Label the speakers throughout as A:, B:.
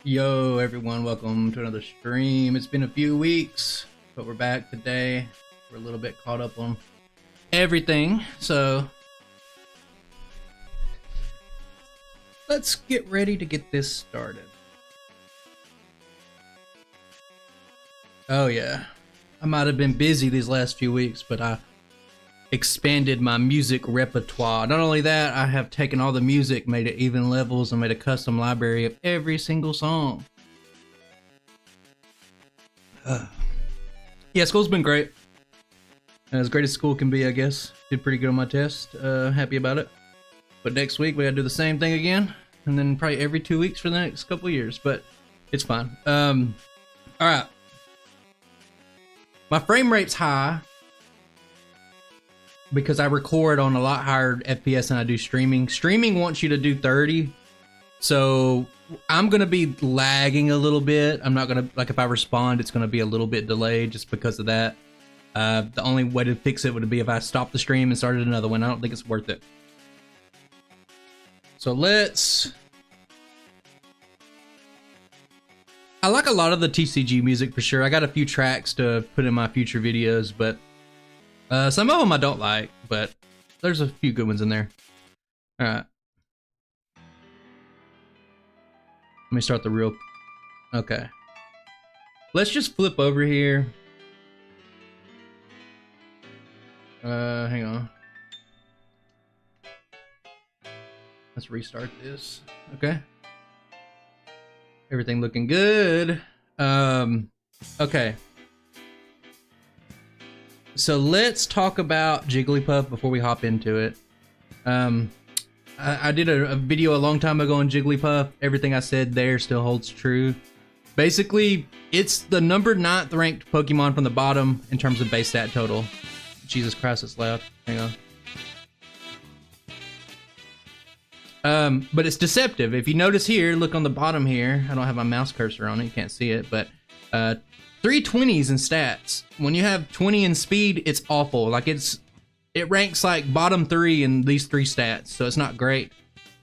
A: Yo everyone, welcome to another stream. It's been a few weeks, but we're back today. We're a little bit caught up on everything, so let's get ready to get this started. Oh yeah, I might have been busy these last few weeks, but I expanded my music repertoire. Not only that, I have taken all the music, made it even levels, and made a custom library of every single song. Yeah, school's been great. As great as school can be, I guess. Did pretty good on my test. Happy about it. But next week we gotta do the same thing again, and then probably every 2 weeks for the next couple of years. But it's fine. All right. My frame rate's high because I record on a lot higher FPS than I do streaming. Streaming wants you to do 30, so I'm gonna be lagging a little bit. I'm not gonna, like, if I respond, it's gonna be a little bit delayed just because of that. The only way to fix it would be if I stopped the stream and started another one. I don't think it's worth it. So I like a lot of the TCG music for sure. I got a few tracks to put in my future videos, but some of them I don't like, but there's a few good ones in there. All right. Let me start the real. Okay. Let's just flip over here. Hang on. Let's restart this. Okay. Everything looking good. Okay. So let's talk about Jigglypuff before we hop into it. I did a video a long time ago on Jigglypuff. Everything I said there still holds true. Basically, it's the number 9th ranked Pokemon from the bottom in terms of base stat total. Jesus Christ, it's loud. Hang on. But it's deceptive. If you notice here, look on the bottom here. I don't have my mouse cursor on it, you can't see it, but 320s in stats. When you have 20 in speed, it's awful. Like, it ranks like bottom 3 in these 3 stats, so it's not great.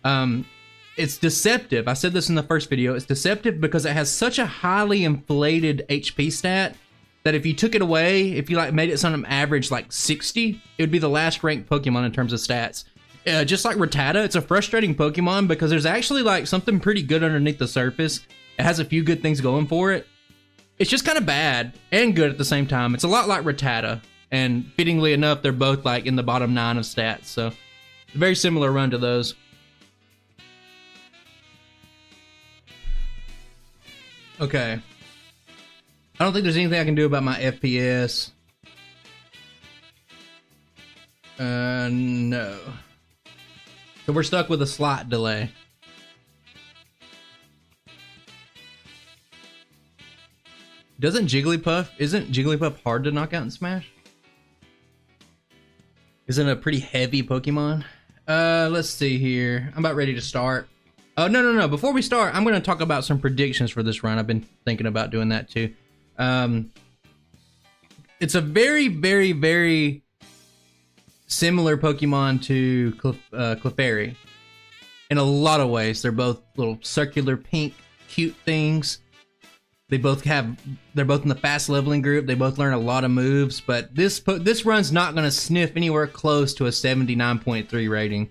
A: It's deceptive. I said this in the first video. It's deceptive because it has such a highly inflated HP stat that if you took it away, if you like made it some average like 60, it would be the last ranked Pokemon in terms of stats. Just like Rattata, it's a frustrating Pokemon because there's actually like something pretty good underneath the surface. It has a few good things going for it. It's just kind of bad and good at the same time. It's a lot like Rattata, and fittingly enough, they're both like in the bottom 9 of stats, so very similar run to those. Okay. I don't think there's anything I can do about my FPS. No. So we're stuck with a slight delay. Isn't Jigglypuff hard to knock out in Smash? Isn't it a pretty heavy Pokemon? Let's see here. I'm about ready to start. Oh, no. Before we start, I'm going to talk about some predictions for this run. I've been thinking about doing that too. It's a very, very, very similar Pokemon to Clefairy. In a lot of ways. They're both little circular pink cute things. They're both in the fast leveling group. They both learn a lot of moves, but this run's not going to sniff anywhere close to a 79.3 rating.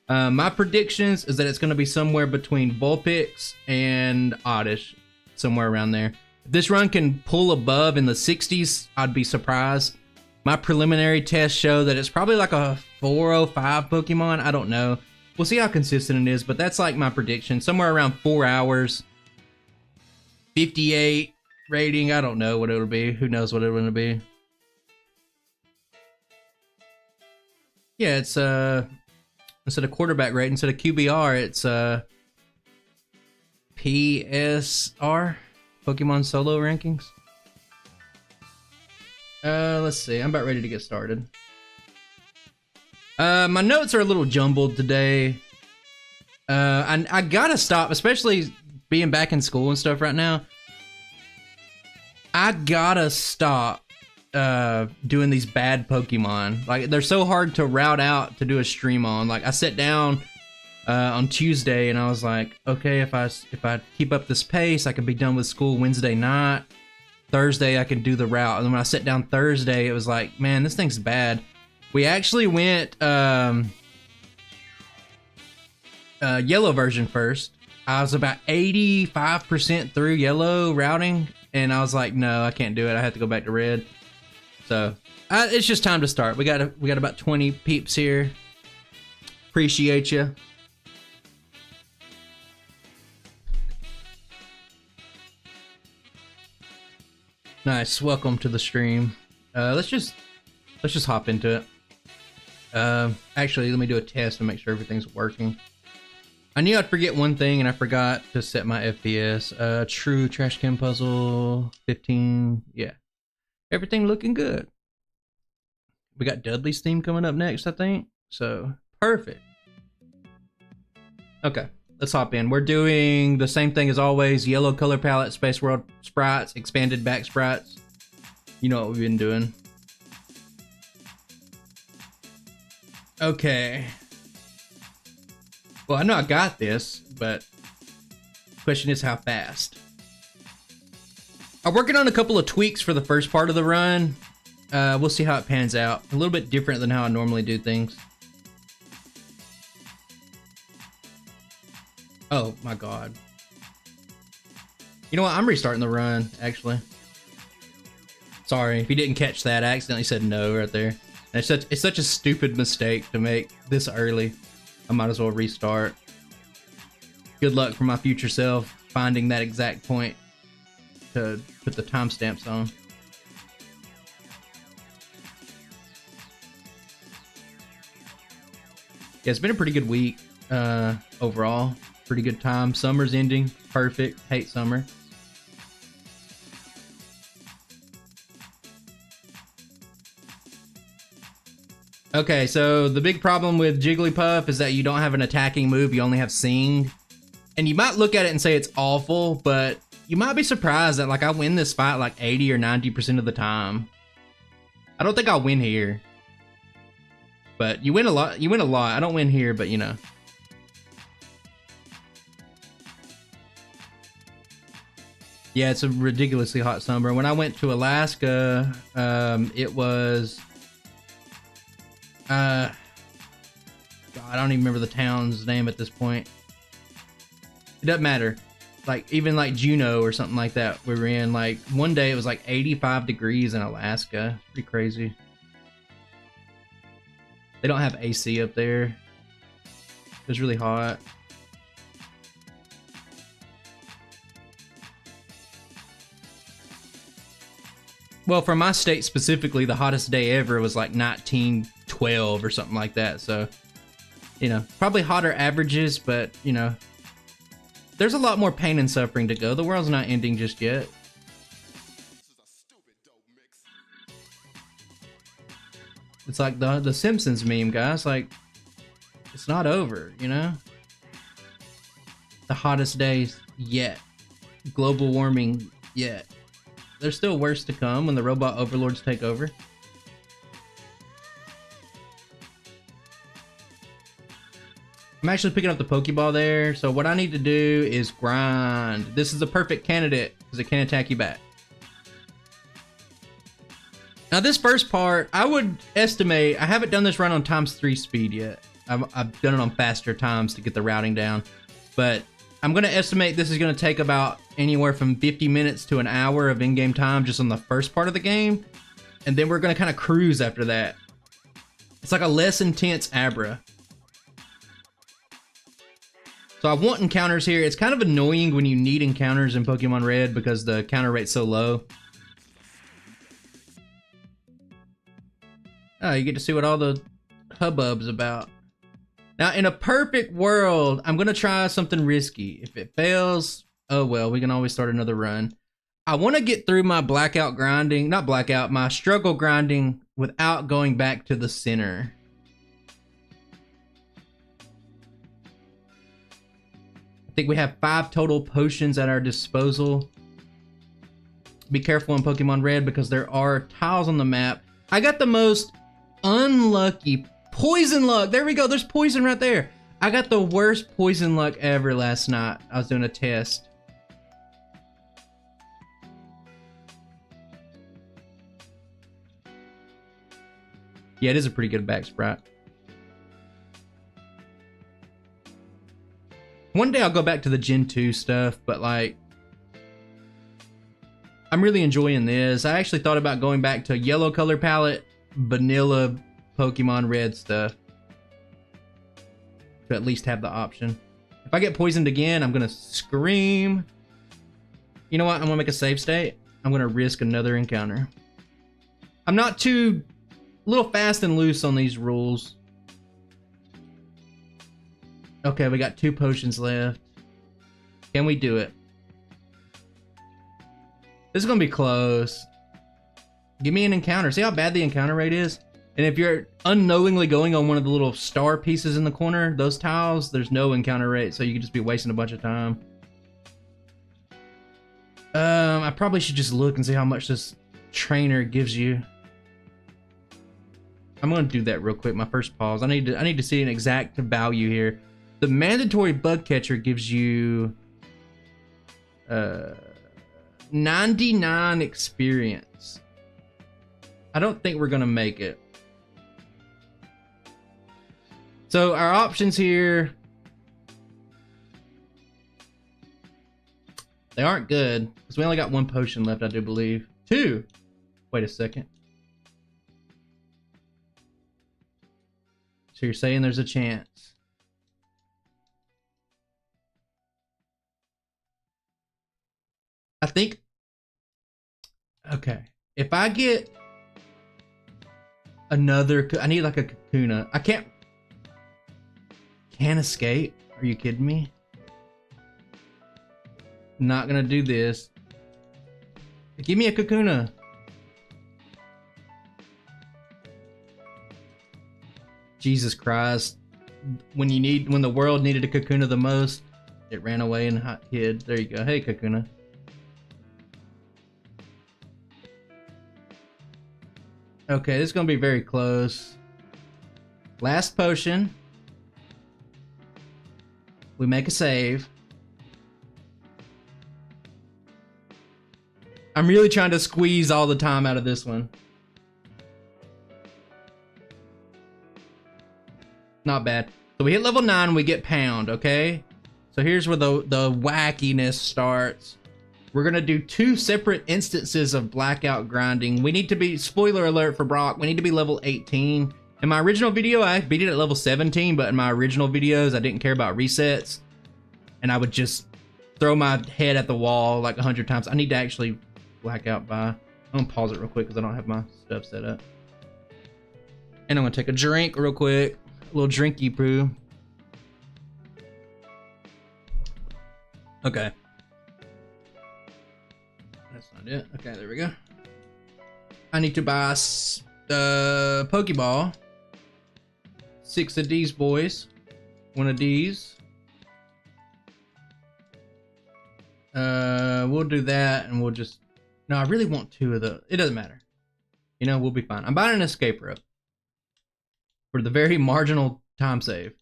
A: My predictions is that it's going to be somewhere between Vulpix and Oddish, somewhere around there. If this run can pull above in the 60s, I'd be surprised. My preliminary tests show that it's probably like a 405 Pokemon. I don't know. We'll see how consistent it is, but that's like my prediction. Somewhere around 4 hours. 58 rating. I don't know what it'll be. Who knows what it'll be. Yeah, it's instead of quarterback rate, instead of QBR, it's PSR, Pokemon Solo Rankings. Let's see. I'm about ready to get started. My notes are a little jumbled today. I gotta stop, especially being back in school and stuff right now. I gotta stop doing these bad Pokemon. Like, they're so hard to route out to do a stream on. Like, I sat down on Tuesday, and I was like, okay, if I keep up this pace, I could be done with school Wednesday night. Thursday, I can do the route. And then when I sat down Thursday, it was like, man, this thing's bad. We actually went yellow version first. I was about 85% through yellow routing, and I was like, no, I can't do it. I have to go back to red. So it's just time to start. We got about 20 peeps here. Appreciate you. Nice, welcome to the stream. Let's just hop into it. Actually, let me do a test to make sure everything's working. I knew I'd forget one thing, and I forgot to set my FPS. True trash can puzzle 15. Yeah, everything looking good. We got Dudley's theme coming up next, I think. So perfect. Okay. Let's hop in. We're doing the same thing as always. Yellow color palette, Space World sprites, expanded back sprites. You know what we've been doing. Okay. Well, I know I got this, but the question is how fast. I'm working on a couple of tweaks for the first part of the run. We'll see how it pans out. A little bit different than how I normally do things. Oh my god. You know what? I'm restarting the run, actually. Sorry, if you didn't catch that, I accidentally said no right there. And it's such a stupid mistake to make this early. I might as well restart. Good luck for my future self finding that exact point to put the timestamps on. Yeah, it's been a pretty good week overall. Pretty good time. Summer's ending. Perfect. Hate summer. Okay, so the big problem with Jigglypuff is that you don't have an attacking move. You only have Sing. And you might look at it and say it's awful, but you might be surprised that like I win this fight like 80 or 90% of the time. I don't think I'll win here. But you win a lot. You win a lot. I don't win here, but you know. Yeah, it's a ridiculously hot summer. When I went to Alaska, it was... God, I don't even remember the town's name at this point. It doesn't matter. Like, even like Juneau or something like that, we were in, like, one day it was like 85 degrees in Alaska. Pretty crazy. They don't have AC up there. It was really hot. Well, for my state specifically, the hottest day ever was like 1912 or something like that. So, you know, probably hotter averages, but, you know, there's a lot more pain and suffering to go. The world's not ending just yet. It's like the Simpsons meme, guys. Like, it's not over, you know? The hottest days yet. Global warming yet. There's still worse to come when the robot overlords take over. I'm actually picking up the Pokeball there, so what I need to do is grind. This is a perfect candidate because it can attack you back. Now this first part, I would estimate, I haven't done this run on ×3 speed yet. I've done it on faster times to get the routing down, but I'm going to estimate this is going to take about anywhere from 50 minutes to an hour of in-game time just on the first part of the game. And then we're going to kind of cruise after that. It's like a less intense Abra. So I want encounters here. It's kind of annoying when you need encounters in Pokemon Red because the counter rate's so low. Oh, you get to see what all the hubbub's about. Now, in a perfect world, I'm going to try something risky. If it fails, oh well, we can always start another run. I want to get through my blackout grinding, not blackout, my struggle grinding without going back to the center. I think we have 5 total potions at our disposal. Be careful in Pokemon Red because there are tiles on the map. I got the most unlucky poison luck. There we go. There's poison right there. I got the worst poison luck ever last night. I was doing a test. Yeah, it is a pretty good back sprite. One day I'll go back to the Gen 2 stuff, but like, I'm really enjoying this. I actually thought about going back to yellow color palette, vanilla Pokemon Red stuff. To at least have the option. If I get poisoned again, I'm gonna scream. You know what? I'm gonna make a save state. I'm gonna risk another encounter. I'm not too... a little fast and loose on these rules. Okay, we got 2 potions left. Can we do it? This is gonna be close. Give me an encounter. See how bad the encounter rate is? And if you're unknowingly going on one of the little star pieces in the corner, those tiles, there's no encounter rate, so you could just be wasting a bunch of time. I probably should just look and see how much this trainer gives you. I'm gonna do that real quick. My first pause. I need to see an exact value here. The mandatory bug catcher gives you 99 experience. I don't think we're gonna make it. So our options here, they aren't good because we only got 1 potion left, I do believe. 2. Wait a second. So you're saying there's a chance. I think, okay, if I get another, I need like a Kakuna. I can't escape. Are you kidding me? Not gonna do this. Give me a Kakuna. Jesus Christ. When the world needed a Kakuna the most, it ran away and hid. There you go. Hey, Kakuna. Okay, this is gonna be very close. Last potion. We make a save. I'm really trying to squeeze all the time out of this one. Not bad. So we hit level 9, we get pound, okay? So here's where the wackiness starts. We're gonna do 2 separate instances of blackout grinding. We need to be, spoiler alert for Brock, we need to be level 18. In my original video, I beat it at level 17, but in my original videos, I didn't care about resets. And I would just throw my head at the wall like 100 times. I need to actually black out by... I'm gonna pause it real quick because I don't have my stuff set up. And I'm gonna take a drink real quick. A little drinky poo. Okay. That's not it. Okay, there we go. I need to buy the Pokeball. 6 of these boys. 1 of these. We'll do that and we'll just... No, I really want 2 of the... It doesn't matter. You know, we'll be fine. I'm buying an escape rope. For the very marginal time save.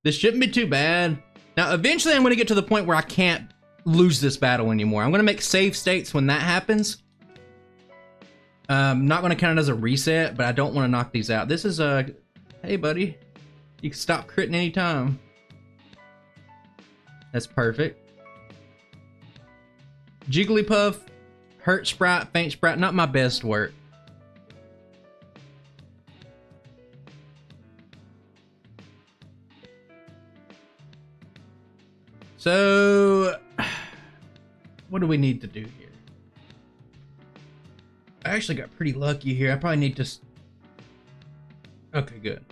A: This shouldn't be too bad. Now, eventually I'm going to get to the point where I can't lose this battle anymore. I'm going to make save states when that happens. Not going to count it as a reset, but I don't want to knock these out. This is a... Hey, buddy. You can stop critting anytime. That's perfect. Jigglypuff, Hurt Sprite, Faint Sprite, not my best work. So, what do we need to do here? I actually got pretty lucky here. I probably need to... Okay, good.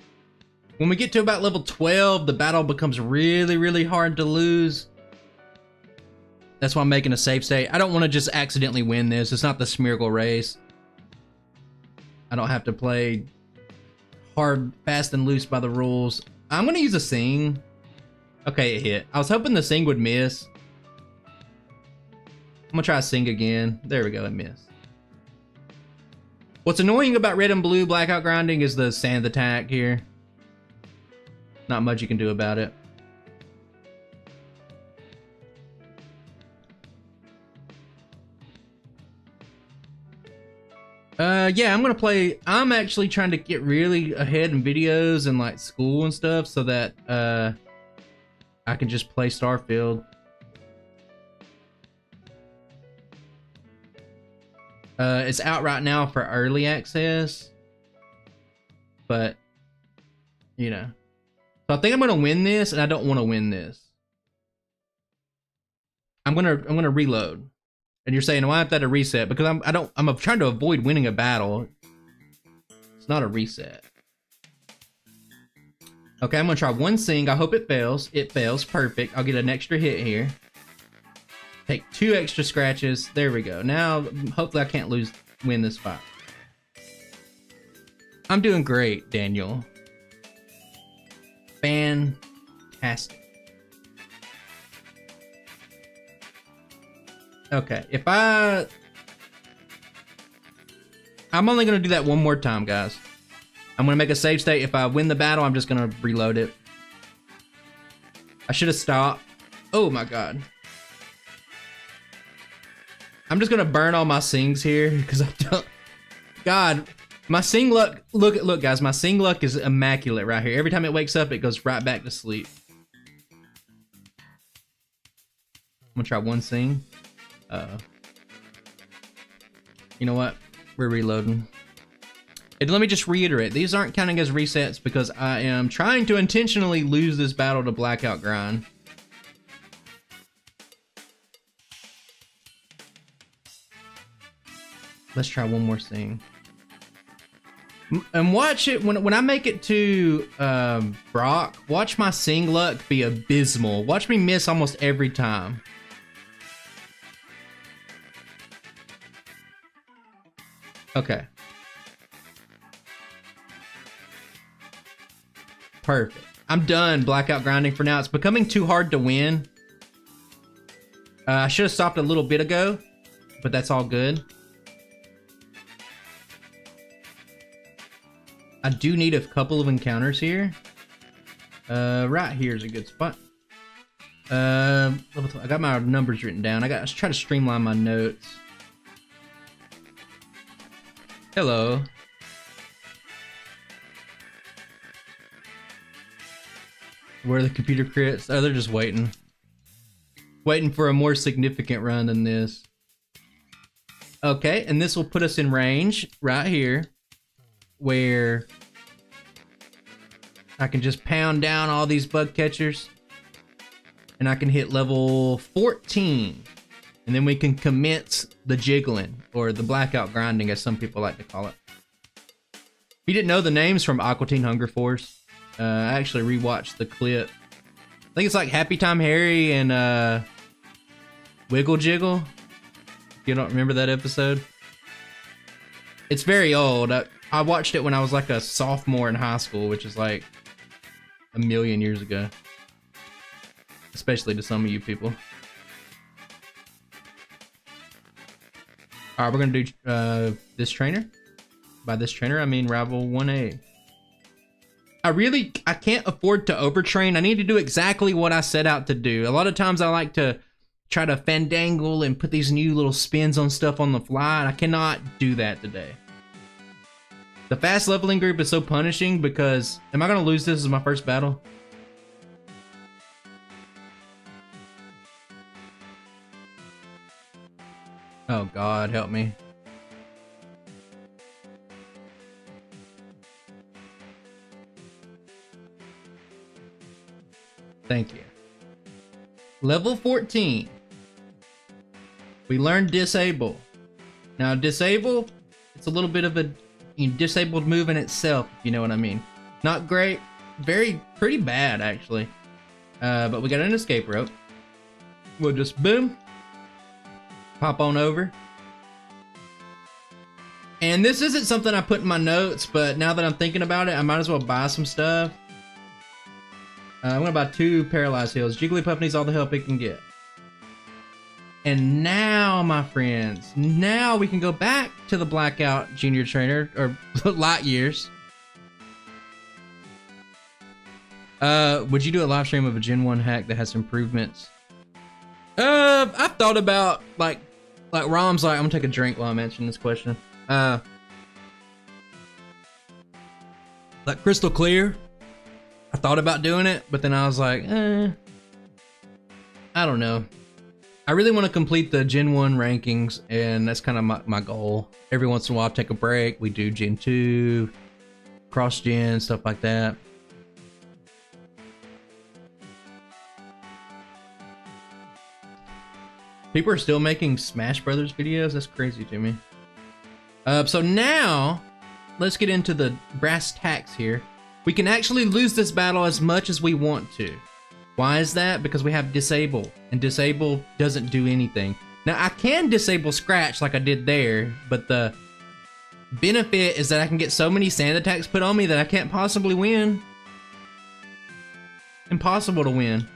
A: When we get to about level 12, the battle becomes really, really hard to lose. That's why I'm making a save state. I don't want to just accidentally win this. It's not the Smeargle race. I don't have to play hard, fast, and loose by the rules. I'm going to use a Sing. Okay, it hit. I was hoping the Sing would miss. I'm going to try a Sing again. There we go, it missed. What's annoying about red and blue blackout grinding is the sand attack here. Not much you can do about it. Yeah, I'm gonna play. I'm actually trying to get really ahead in videos and like school and stuff so that I can just play Starfield. It's out right now for early access, but you know. So I think I'm gonna win this, and I don't want to win this. I'm gonna reload. And you're saying, why is that a reset? Because I'm trying to avoid winning a battle. It's not a reset. Okay, I'm gonna try one sing. I hope it fails. It fails. Perfect. I'll get an extra hit here. Take 2 extra scratches. There we go. Now, hopefully I can't win this fight. I'm doing great, Daniel. Fantastic. Okay, I'm only gonna do that one more time, guys. I'm gonna make a save state. If I win the battle, I'm just gonna reload it. I should have stopped. Oh my god. I'm just gonna burn all my sings here because I don't. God, my sing luck. Look, guys. My sing luck is immaculate right here. Every time it wakes up, it goes right back to sleep. I'm gonna try one sing. You know what? We're reloading. And let me just reiterate, these aren't counting as resets because I am trying to intentionally lose this battle to Blackout Grind. Let's try one more thing. And watch it, when I make it to Brock, watch my sing luck be abysmal. Watch me miss almost every time. Okay. Perfect. I'm done blackout grinding for now. It's becoming too hard to win. I should have stopped a little bit ago, but that's all good. I do need a couple of encounters here. Right here is a good spot. I got my numbers written down. Let's try to streamline my notes. Hello. Where are the computer crits? Oh, they're just waiting. Waiting for a more significant run than this. Okay, and this will put us in range right here, where I can just pound down all these bug catchers, and I can hit level 14. And then we can commence the jiggling, or the blackout grinding, as some people like to call it. If you didn't know the names from Aqua Teen Hunger Force, I actually rewatched the clip. I think it's like Happy Time Harry and Wiggle Jiggle. You don't remember that episode? It's very old. I watched it when I was like a sophomore in high school, which is like a million years ago. Especially to some of you people. Alright, we're gonna do this trainer. By this trainer, I mean Rival 1A. I can't afford to overtrain. I need to do exactly what I set out to do. A lot of times I like to try to fandangle and put these new little spins on stuff on the fly, and I cannot do that today. The fast leveling group is so punishing because, am I gonna lose this as my first battle? Oh God, help me. Thank you. Level 14. We learned disable. Now disable, it's a little bit of a disabled move in itself, if you know what I mean. Not great, pretty bad actually. But we got an escape rope. We'll just boom. Pop on over. And this isn't something I put in my notes, but now that I'm thinking about it, I might as well buy some stuff. I'm gonna buy 2 paralyzed heals. Jigglypuff needs all the help it can get. And now, my friends, now we can go back to the Blackout Junior Trainer, or light years. Would you do a live stream of a Gen 1 hack that has improvements? I've thought about like Rom's like, I'm gonna take a drink while I'm answering this question. Like crystal clear. I thought about doing it, but then I was like, I don't know. I really want to complete the Gen 1 rankings, and that's kind of my goal. Every once in a while, I take a break. We do Gen 2, cross-gen, stuff like that. People are still making Smash Brothers videos? That's crazy to me. So now, let's get into the brass tacks here. We can actually lose this battle as much as we want to. Why is that? Because we have disable, and disable doesn't do anything. Now I can disable scratch like I did there, but the benefit is that I can get so many sand attacks put on me that I can't possibly win. Impossible to win.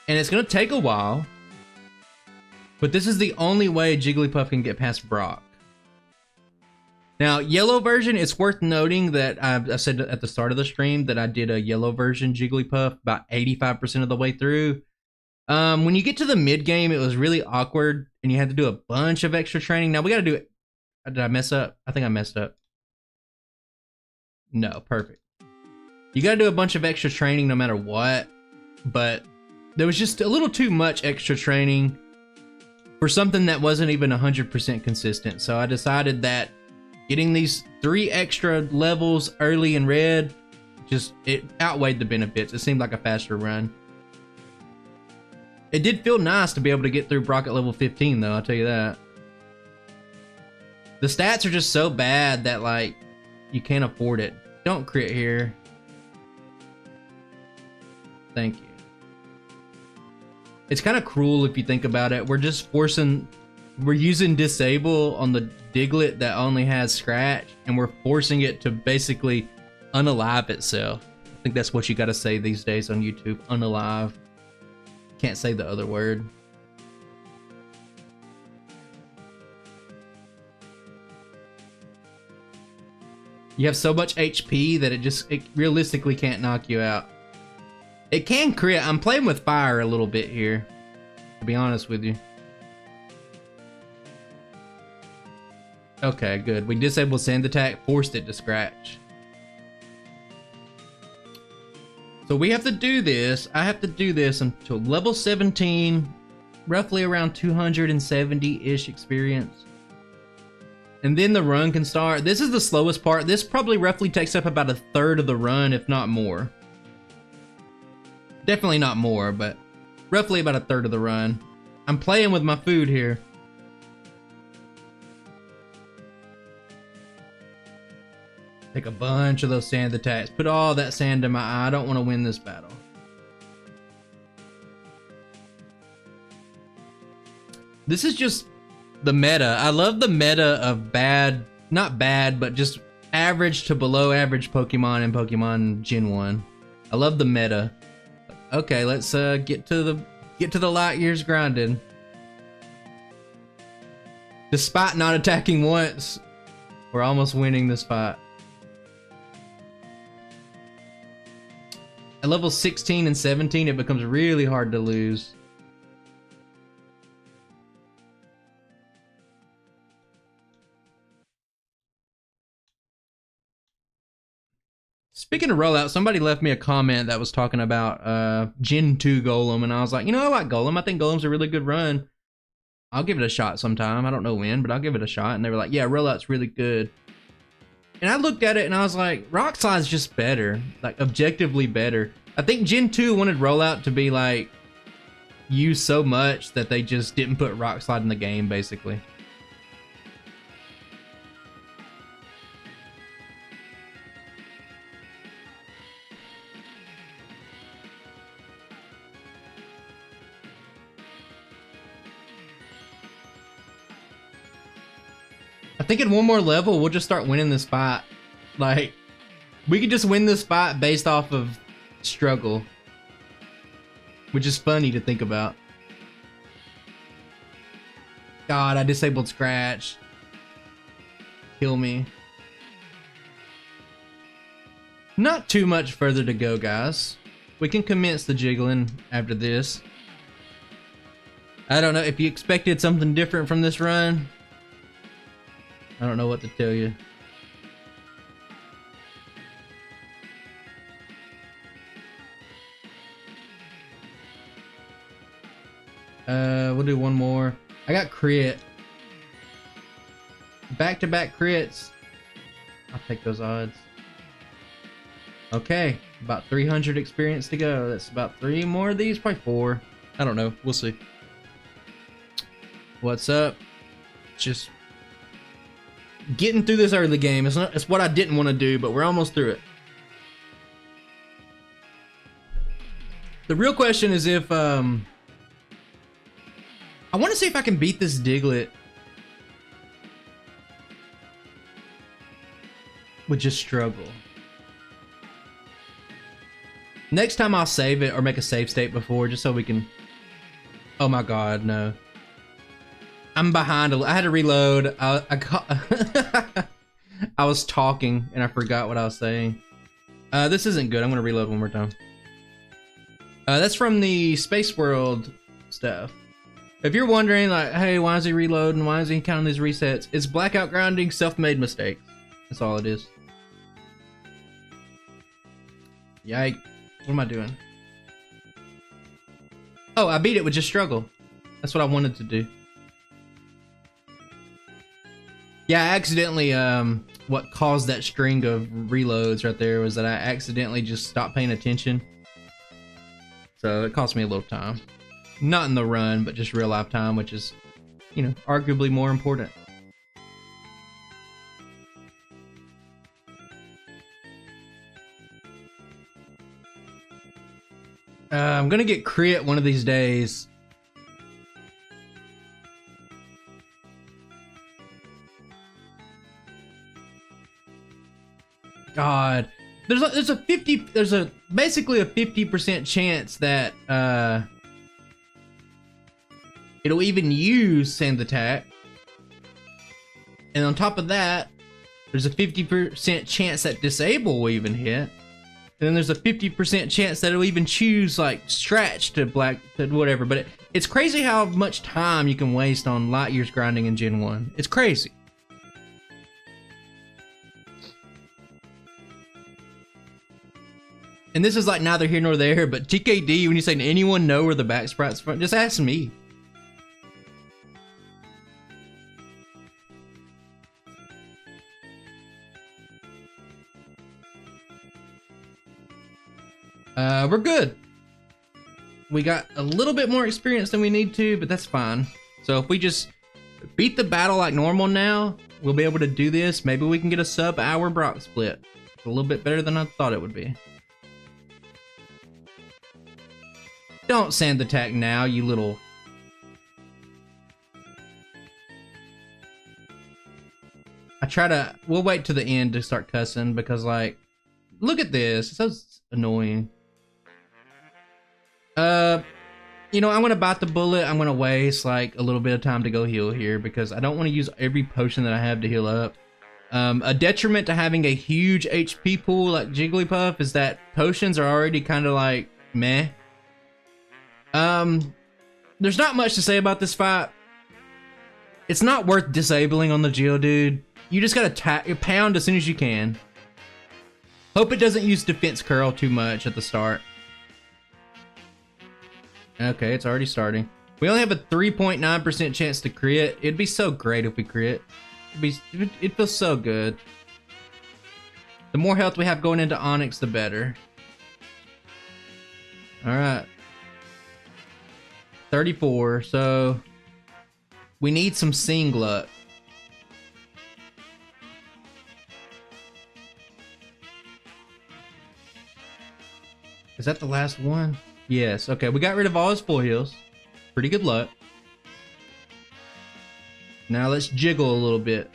A: And it's gonna take a while, but this is the only way Jigglypuff can get past Brock. Now, yellow version, it's worth noting that I said at the start of the stream that I did a yellow version Jigglypuff about 85% of the way through. When you get to the mid game, it was really awkward and you had to do a bunch of extra training. Now we got to do it. Did I mess up? I think I messed up. No, perfect. You got to do a bunch of extra training no matter what, but there was just a little too much extra training for something that wasn't even 100% consistent. So I decided that getting these 3 extra levels early in red, it outweighed the benefits. It seemed like a faster run. It did feel nice to be able to get through Brock at level 15 though, I'll tell you that. The stats are just so bad that like, you can't afford it. Don't crit here. Thank you. It's kind of cruel if you think about it. We're using disable on the Diglett that only has scratch, and we're forcing it to basically unalive itself. I think that's what you gotta say these days on YouTube, unalive. Can't say the other word. You have so much HP that it realistically can't knock you out. It can crit. I'm playing with fire a little bit here, to be honest with you. Okay, good. We disabled sand attack, forced it to scratch. So we have to do this. I have to do this until level 17, roughly around 270-ish experience. And then the run can start. This is the slowest part. This probably roughly takes up about 1/3 of the run, if not more. Definitely not more, but roughly about 1/3 of the run. I'm playing with my food here. Take a bunch of those sand attacks. Put all that sand in my eye. I don't want to win this battle. This is just the meta. I love the meta of bad, not bad, but just average to below average Pokemon in Pokemon Gen 1. I love the meta. Okay, let's get to the light years grinding. Despite not attacking once, we're almost winning this fight. At level 16 and 17, it becomes really hard to lose. Speaking of rollout, somebody left me a comment that was talking about Gen 2 Golem, and I was like, you know, I like Golem. I think Golem's a really good run. I'll give it a shot sometime. I don't know when, but I'll give it a shot. And they were like, yeah, rollout's really good. And I looked at it and I was like, Rock Slide's just better, like objectively better. I think Gen 2 wanted rollout to be like used so much that they just didn't put Rock Slide in the game, basically. I think in one more level, we'll just start winning this fight. Like, we could just win this fight based off of struggle, which is funny to think about. God, I disabled scratch. Kill me. Not too much further to go, guys. We can commence the jiggling after this. I don't know if you expected something different from this run. I don't know what to tell you. We'll do one more. I got crit. Back-to-back crits. I'll take those odds. Okay, about 300 experience to go. That's about 3 more of these, probably 4. I don't know. We'll see. What's up? Just getting through this early game. It's what I didn't want to do, but we're almost through it. The real question is if I want to see if I can beat this Diglett with just struggle. Next time I'll save it or make a save state before, just so we can. Oh my god, no. I'm behind. I had to reload. I was talking and I forgot what I was saying. This isn't good. I'm gonna reload one more time. That's from the Space World stuff. If you're wondering, like, hey, why is he reloading? Why is he counting these resets? It's blackout grinding, self-made mistakes. That's all it is. Yike. What am I doing? Oh, I beat it with just struggle. That's what I wanted to do. Yeah, I accidentally, what caused that string of reloads right there was that I accidentally just stopped paying attention. So it cost me a little time. Not in the run, but just real life time, which is, you know, arguably more important. I'm gonna get crit one of these days. God, there's basically a 50% chance that it'll even use Sand Attack, and on top of that, there's a 50% chance that Disable will even hit. And then there's a 50% chance that it'll even choose like Scratch to whatever. But it's crazy how much time you can waste on light years grinding in Gen 1. It's crazy. And this is like neither here nor there, but TKD, when you say anyone know where the back sprite's from, just ask me. We're good. We got a little bit more experience than we need to, but that's fine. So if we just beat the battle like normal now, we'll be able to do this. Maybe we can get a sub-hour Brock split. It's a little bit better than I thought it would be. Don't Sand Attack now, you little... We'll wait to the end to start cussing because, like, look at this. It's so annoying. You know, I'm gonna bite the bullet. I'm gonna waste like a little bit of time to go heal here because I don't want to use every potion that I have to heal up. A detriment to having a huge HP pool like Jigglypuff is that potions are already kind of like meh. There's not much to say about this fight. It's not worth disabling on the Geodude. You just gotta pound as soon as you can. Hope it doesn't use defense curl too much at the start. Okay, it's already starting. We only have a 3.9% chance to crit. It'd be so great if we crit. It feels so good. The more health we have going into Onyx, the better. Alright. 34, so we need some Sing luck. Is that the last one? Yes, okay, we got rid of all his full heals. Pretty good luck. Now let's jiggle a little bit.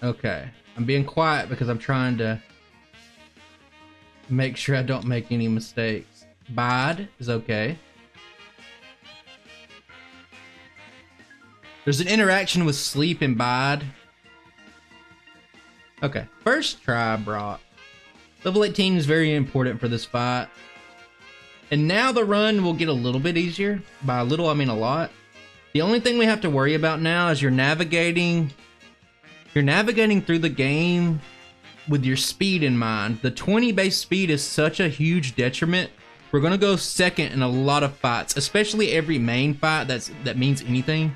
A: Okay, I'm being quiet because I'm trying to make sure I don't make any mistakes. Bide is okay. There's an interaction with sleep and bide. Okay, first try, Brock. Level 18 is very important for this fight. And now the run will get a little bit easier. By a little, I mean a lot. The only thing we have to worry about now is you're navigating through the game with your speed in mind. The 20 base speed is such a huge detriment. We're gonna go second in a lot of fights, especially every main fight that means anything.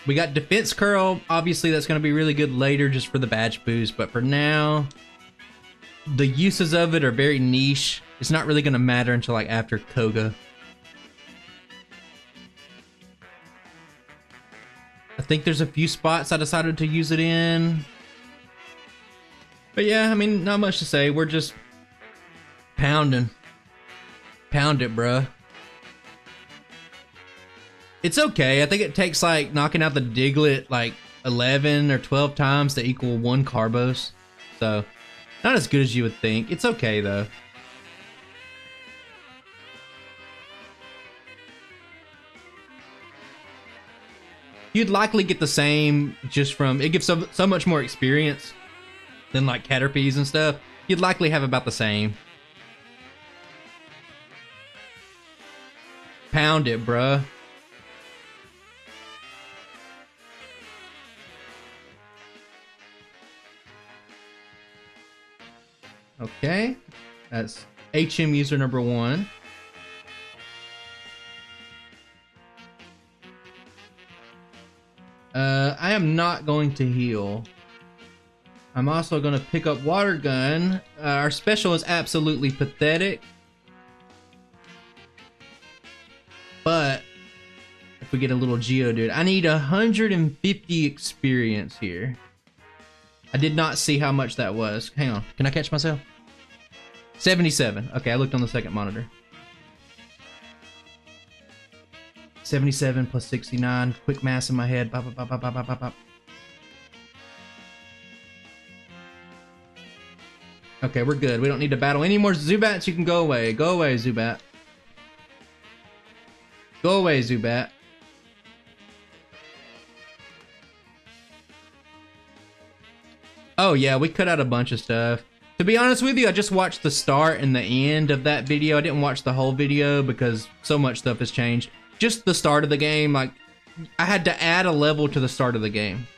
A: We got defense curl. Obviously that's gonna be really good later just for the badge boost, but for now, the uses of it are very niche. It's not really gonna matter until like after Koga. I think there's a few spots I decided to use it in. But yeah, I mean, not much to say. We're just pounding. Pound it, bruh. It's okay. I think it takes like knocking out the Diglett like 11 or 12 times to equal 1 Carbos. So, not as good as you would think. It's okay though. You'd likely get the same just from, it gives so much more experience than like Caterpies and stuff. You'd likely have about the same. Pound it, bruh. Okay, that's HM user number 1. I am not going to heal. I'm also going to pick up Water Gun. Our special is absolutely pathetic. But if we get a little Geodude, I need 150 experience here. I did not see how much that was. Hang on, can I catch myself? 77. Okay, I looked on the second monitor. 77 plus 69. Quick math in my head. Bop, bop, bop, bop, bop, bop, bop. Okay, we're good. We don't need to battle any more Zubats. You can go away. Go away, Zubat. Go away, Zubat. Oh yeah, we cut out a bunch of stuff. To be honest with you, I just watched the start and the end of that video. I didn't watch the whole video because so much stuff has changed. Just the start of the game, like, I had to add a level to the start of the game.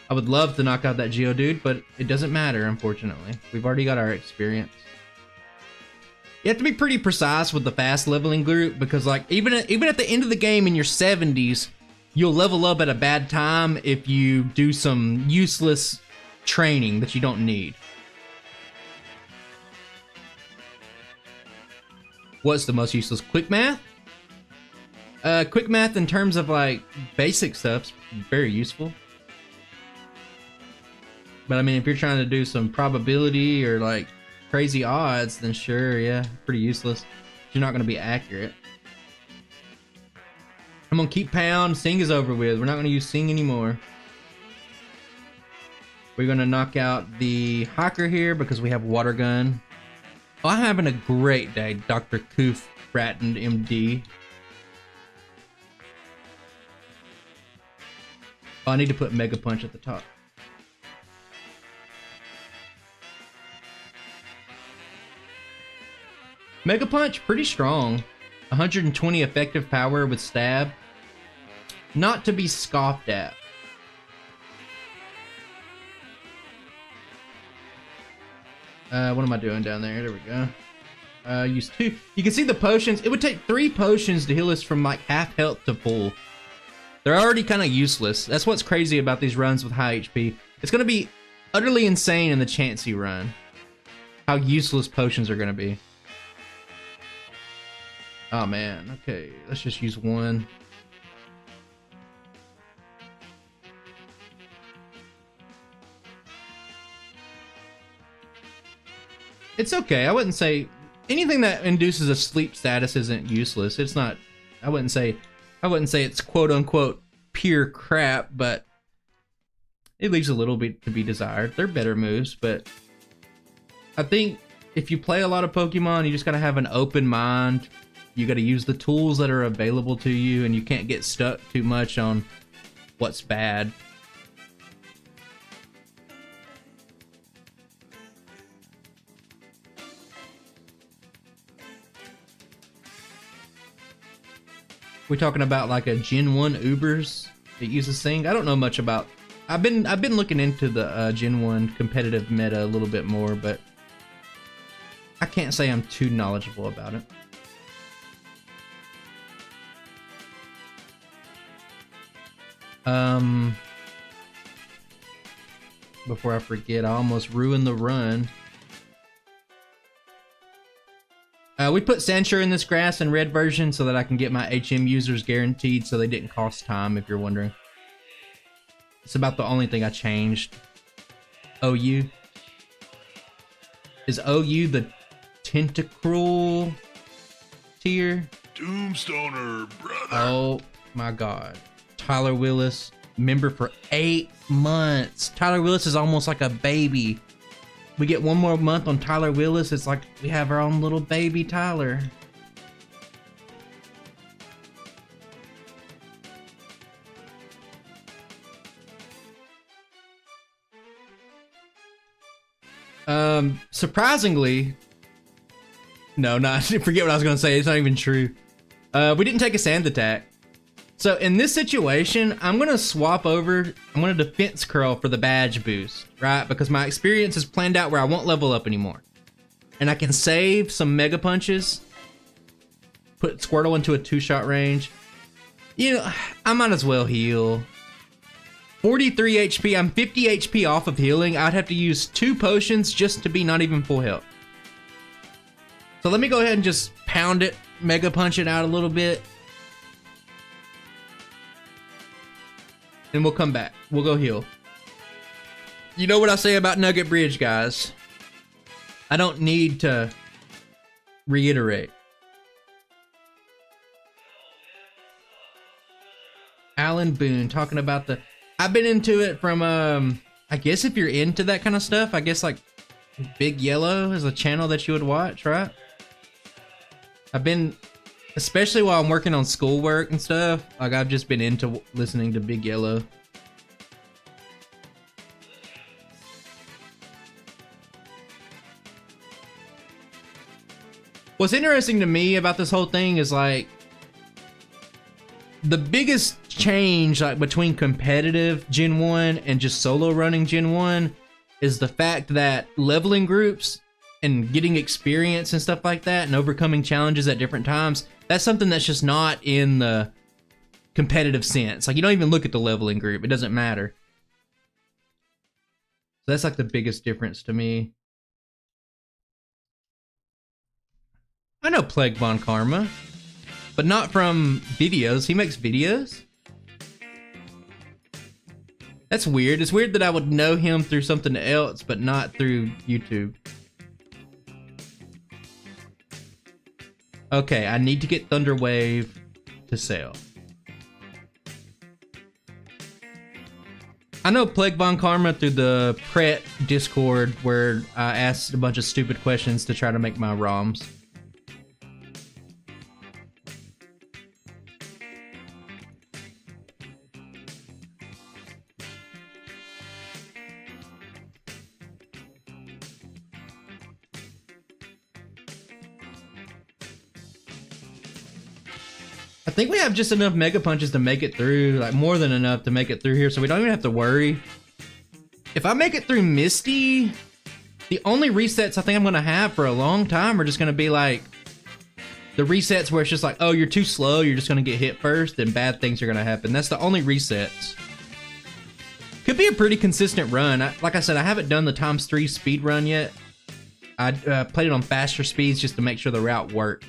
A: I would love to knock out that Geodude, but it doesn't matter, unfortunately. We've already got our experience. You have to be pretty precise with the fast leveling group because, like, even at the end of the game in your 70s, you'll level up at a bad time if you do some useless training that you don't need. What's the most useless? Quick math? Quick math in terms of like basic stuff's very useful. But I mean, if you're trying to do some probability or like crazy odds, then sure, yeah, pretty useless. You're not going to be accurate. I'm going to keep pound. Sing is over with. We're not going to use Sing anymore. We're going to knock out the Hiker here because we have Water Gun. Oh, I'm having a great day, Dr. Koof Bratton, MD. Oh, I need to put Mega Punch at the top. Mega Punch, pretty strong. 120 effective power with Stab. Not to be scoffed at. What am I doing down there? There we go. Use 2. You can see the potions. It would take 3 potions to heal us from like half health to full. They're already kind of useless. That's what's crazy about these runs with high HP. It's going to be utterly insane in the Chansey run. How useless potions are going to be. Oh man, okay. Let's just use 1. It's okay. I wouldn't say anything that induces a sleep status isn't useless. It's not. I wouldn't say it's quote unquote pure crap, but it leaves a little bit to be desired. They're better moves, but I think if you play a lot of Pokemon, you just gotta have an open mind. You gotta use the tools that are available to you, and you can't get stuck too much on what's bad. We're talking about like a Gen 1 Ubers that uses Sing. I don't know much about. I've been looking into the Gen 1 competitive meta a little bit more, but I can't say I'm too knowledgeable about it. Before I forget, I almost ruined the run. We put Sandshrew in this grass and red version so that I can get my HM users guaranteed so they didn't cost time, if you're wondering. It's about the only thing I changed. OU. Is OU the Tentacruel tier?
B: Doomstoner, brother.
A: Oh my god. Tyler Willis, member for 8 months. Tyler Willis is almost like a baby. We get one more month on Tyler Willis, it's like we have our own little baby Tyler. Surprisingly, no, not forget what I was gonna say. It's not even true. We didn't take a sand attack. So in this situation, I'm gonna swap over. I'm gonna defense curl for the badge boost, right? Because my experience is planned out where I won't level up anymore, and I can save some mega punches. Put Squirtle into a 2-shot range. You know, I might as well heal. 43 HP. I'm 50 HP off of healing. I'd have to use 2 potions just to be not even full health. So let me go ahead and just pound it, mega punch it out a little bit. And we'll come back. We'll go heal. You know what I say about Nugget Bridge, guys. I don't need to reiterate. Alan Boone talking about the... I've been into it from, I guess if you're into that kind of stuff, I guess like Big Yellow is a channel that you would watch, right? I've been, especially while I'm working on schoolwork and stuff, like I've just been into listening to Big Yellow. What's interesting to me about this whole thing is like, the biggest change like between competitive Gen 1 and just solo running Gen 1 is the fact that leveling groups and getting experience and stuff like that and overcoming challenges at different times, that's something that's just not in the competitive sense. Like you don't even look at the leveling group, it doesn't matter. So that's like the biggest difference to me. I know Plague Von Karma, but not from videos. He makes videos? That's weird. It's weird that I would know him through something else, but not through YouTube. Okay, I need to get Thunder Wave to sell. I know Plague Von Karma through the Pret Discord where I asked a bunch of stupid questions to try to make my ROMs. I think we have just enough Mega Punches to make it through, like more than enough to make it through here, so we don't even have to worry. If I make it through Misty, the only resets I think I'm gonna have for a long time are just gonna be like the resets where it's just like, oh, you're too slow, you're just gonna get hit first, and bad things are gonna happen. That's the only resets. Could be a pretty consistent run. Like I said, I haven't done the ×3 speed run yet. I played it on faster speeds just to make sure the route worked.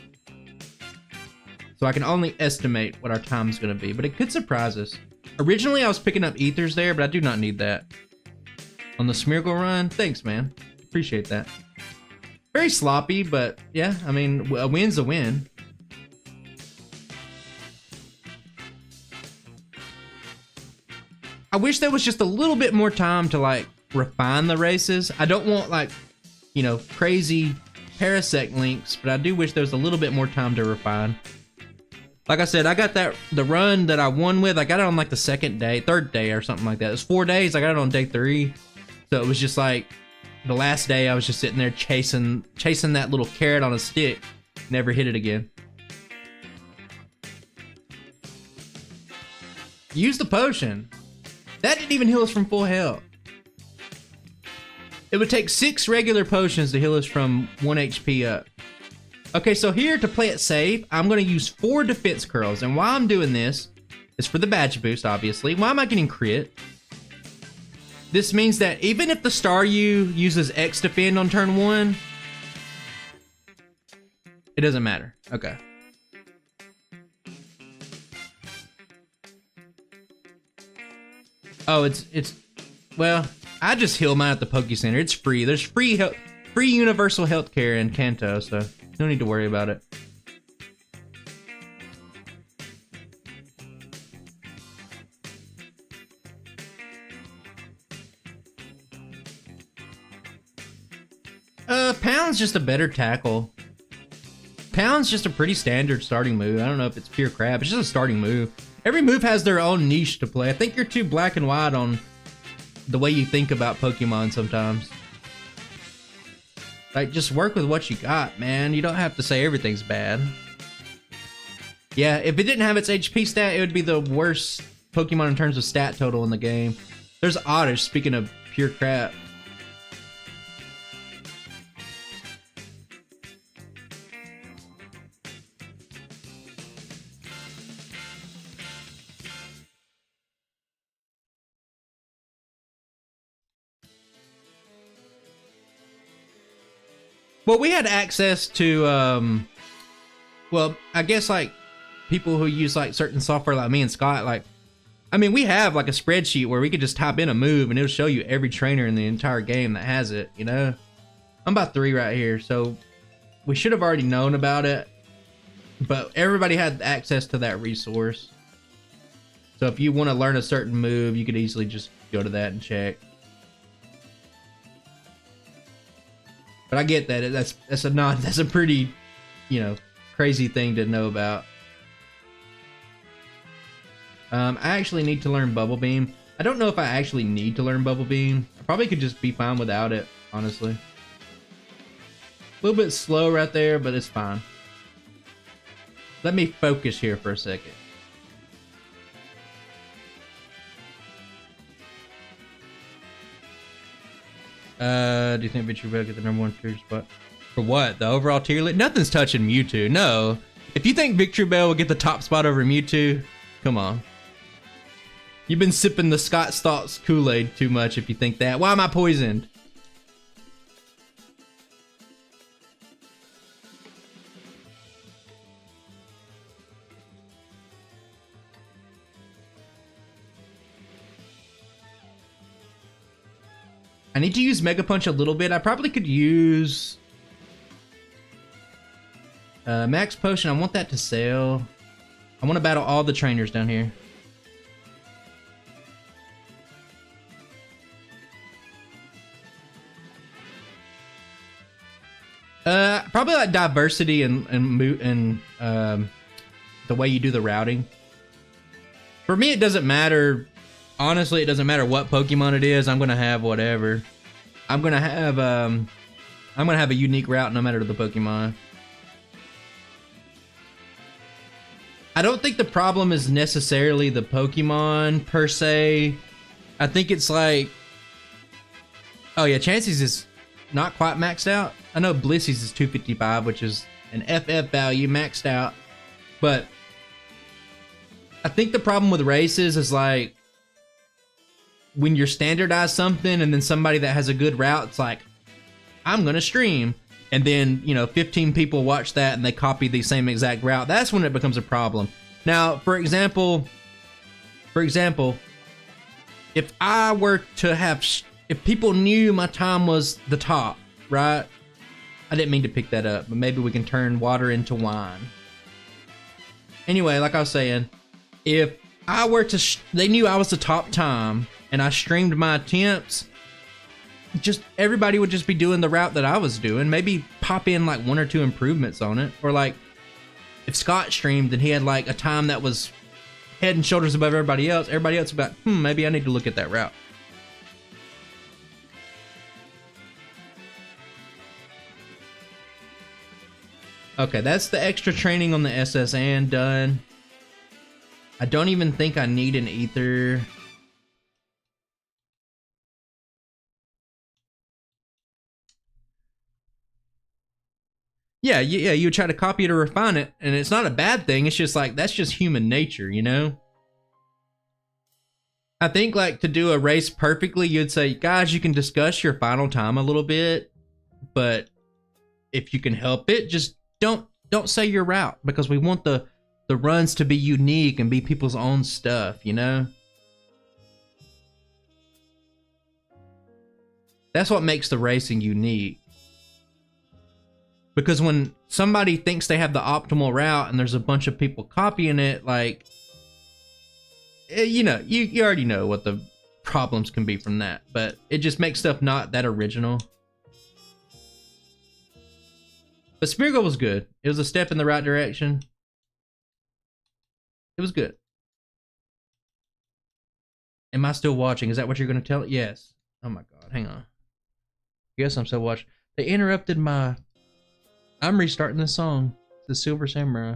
A: So I can only estimate what our time's gonna be, but it could surprise us. Originally, I was picking up ethers there, but I do not need that. On the Smeargle run, thanks, man. Appreciate that. Very sloppy, but yeah, I mean, a win's a win. I wish there was just a little bit more time to like refine the races. I don't want like you know, crazy Parasect links, but I do wish there was a little bit more time to refine. Like I said, I got the run that I won with, I got it on like the third day or something like that. It was 4 days, I got it on day 3. So it was just like, the last day I was just sitting there chasing that little carrot on a stick. Never hit it again. Use the potion. That didn't even heal us from full health. It would take 6 regular potions to heal us from 1 HP up. Okay, so here to play it safe, I'm going to use 4 defense curls. And why I'm doing this is for the badge boost, obviously. Why am I getting crit? This means that even if the Staryu uses X defend on turn 1, it doesn't matter. Okay. Oh, it's well, I just heal mine at the Poke Center. It's free. There's free universal healthcare in Kanto, so no need to worry about it. Pound's just a better tackle. Pound's just a pretty standard starting move. I don't know if it's pure crap. It's just a starting move. Every move has their own niche to play. I think you're too black and white on the way you think about Pokemon sometimes. Like, just work with what you got, man. You don't have to say everything's bad. Yeah, if it didn't have its HP stat, it would be the worst Pokemon in terms of stat total in the game. There's Oddish, speaking of pure crap. Well, we had access to, well, I guess like people who use like certain software like me and Scott, like, I mean, we have like a spreadsheet where we could just type in a move and it'll show you every trainer in the entire game that has it, you know? I'm about 3 right here, so we should have already known about it, but everybody had access to that resource. So if you want to learn a certain move, you could easily just go to that and check. But I get that that's a pretty, you know, crazy thing to know about. I actually need to learn Bubble Beam. I don't know if I actually need to learn Bubble Beam. I probably could just be fine without it, honestly. A little bit slow right there, but it's fine. Let me focus here for a second. Do you think Victory will get the #1 tier spot? For what? The overall tier list? Nothing's touching Mewtwo. No. If you think Victory Bell will get the top spot over Mewtwo, come on. You've been sipping the Scott Stotts Kool-Aid too much if you think that. Why am I poisoned? I need to use Mega Punch a little bit. I probably could use Max Potion. I want that to sell. I want to battle all the trainers down here. Probably like diversity and the way you do the routing. For me, it doesn't matter. Honestly, it doesn't matter what Pokemon it is. I'm gonna have whatever. I'm gonna have a unique route no matter the Pokemon. I don't think the problem is necessarily the Pokemon per se. I think it's like, oh yeah, Chansey's is not quite maxed out. I know Blissy's is 255, which is an FF value maxed out. But I think the problem with races is like, when you're standardized something and then somebody that has a good route, it's like, I'm gonna stream. And then, you know, 15 people watch that and they copy the same exact route. That's when it becomes a problem. Now, for example, if I were to have, if people knew my time was the top, right? I didn't mean to pick that up, but maybe we can turn water into wine. Anyway, like I was saying, if I were to, they knew I was the top time and I streamed my attempts, just everybody would just be doing the route that I was doing. Maybe pop in like 1 or 2 improvements on it. Or like if Scott streamed and he had like a time that was head and shoulders above everybody else would be like, maybe I need to look at that route. Okay, that's the extra training on the SSN done. I don't even think I need an ether. Yeah, you try to copy it or refine it, and it's not a bad thing. It's just like, that's just human nature, you know? I think like to do a race perfectly, you'd say, guys, you can discuss your final time a little bit, but if you can help it, just don't say your route, because we want the runs to be unique and be people's own stuff, you know? That's what makes the racing unique. Because when somebody thinks they have the optimal route and there's a bunch of people copying it, like, you know, you already know what the problems can be from that, but it just makes stuff not that original. But Smeargle was good. It was a step in the right direction. It was good. Am I still watching? Is that what you're going to tell? Yes. Oh my God. Hang on. Yes, I'm still watching. They interrupted my... I'm restarting this song. The Silver Samurai.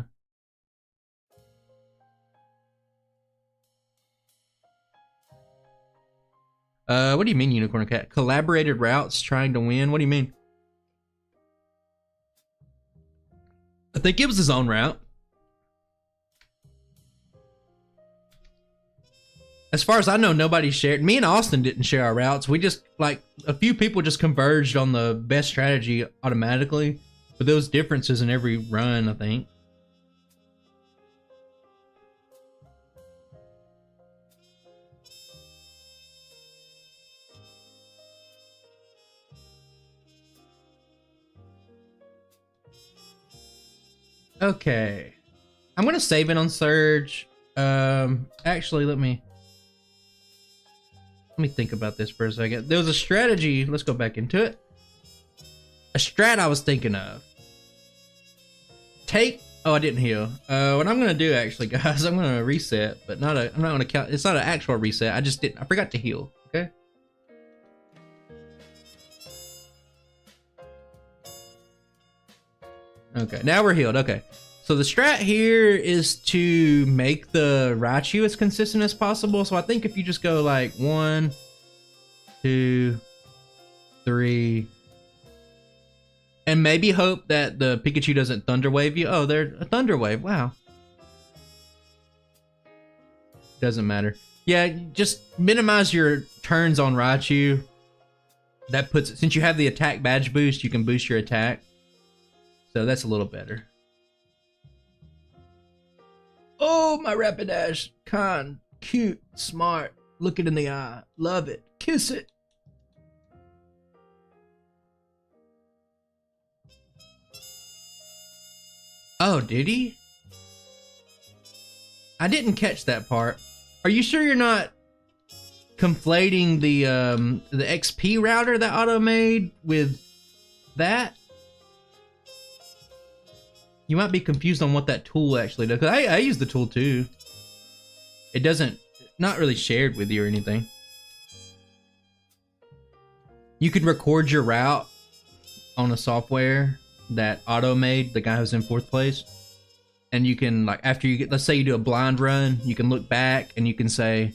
A: What do you mean, Unicorn Cat? Collaborated routes trying to win? What do you mean? I think it was his own route. As far as I know, nobody shared. Me and Austin didn't share our routes. We just, like, a few people just converged on the best strategy automatically. But those differences in every run, I think. Okay. I'm gonna save it on Surge. Actually, let me think about this for a second. There was a strategy. Let's go back into it. A strat I was thinking of. Oh, I didn't heal. What I'm gonna do, actually, guys, I'm gonna reset, but I'm not gonna count. It's not an actual reset. I forgot to heal. Okay. Okay, now we're healed. Okay. So the strat here is to make the Raichu as consistent as possible. So I think if you just go like 1, 2, 3, and maybe hope that the Pikachu doesn't Thunder Wave you. Oh, they're a Thunder Wave. Wow. Doesn't matter. Yeah, just minimize your turns on Raichu. That puts it, since you have the attack badge boost, you can boost your attack. So that's a little better. Oh, my Rapidash. Kind, cute, smart. Look it in the eye. Love it. Kiss it. Oh, did he? I didn't catch that part. Are you sure you're not conflating the XP router that Otto made with that? You might be confused on what that tool actually does. 'Cause I use the tool too. It doesn't, not really shared with you or anything. You could record your route on a software that Otto made, the guy who's in 4th place. And you can, like, after you get, let's say you do a blind run, you can look back and you can say,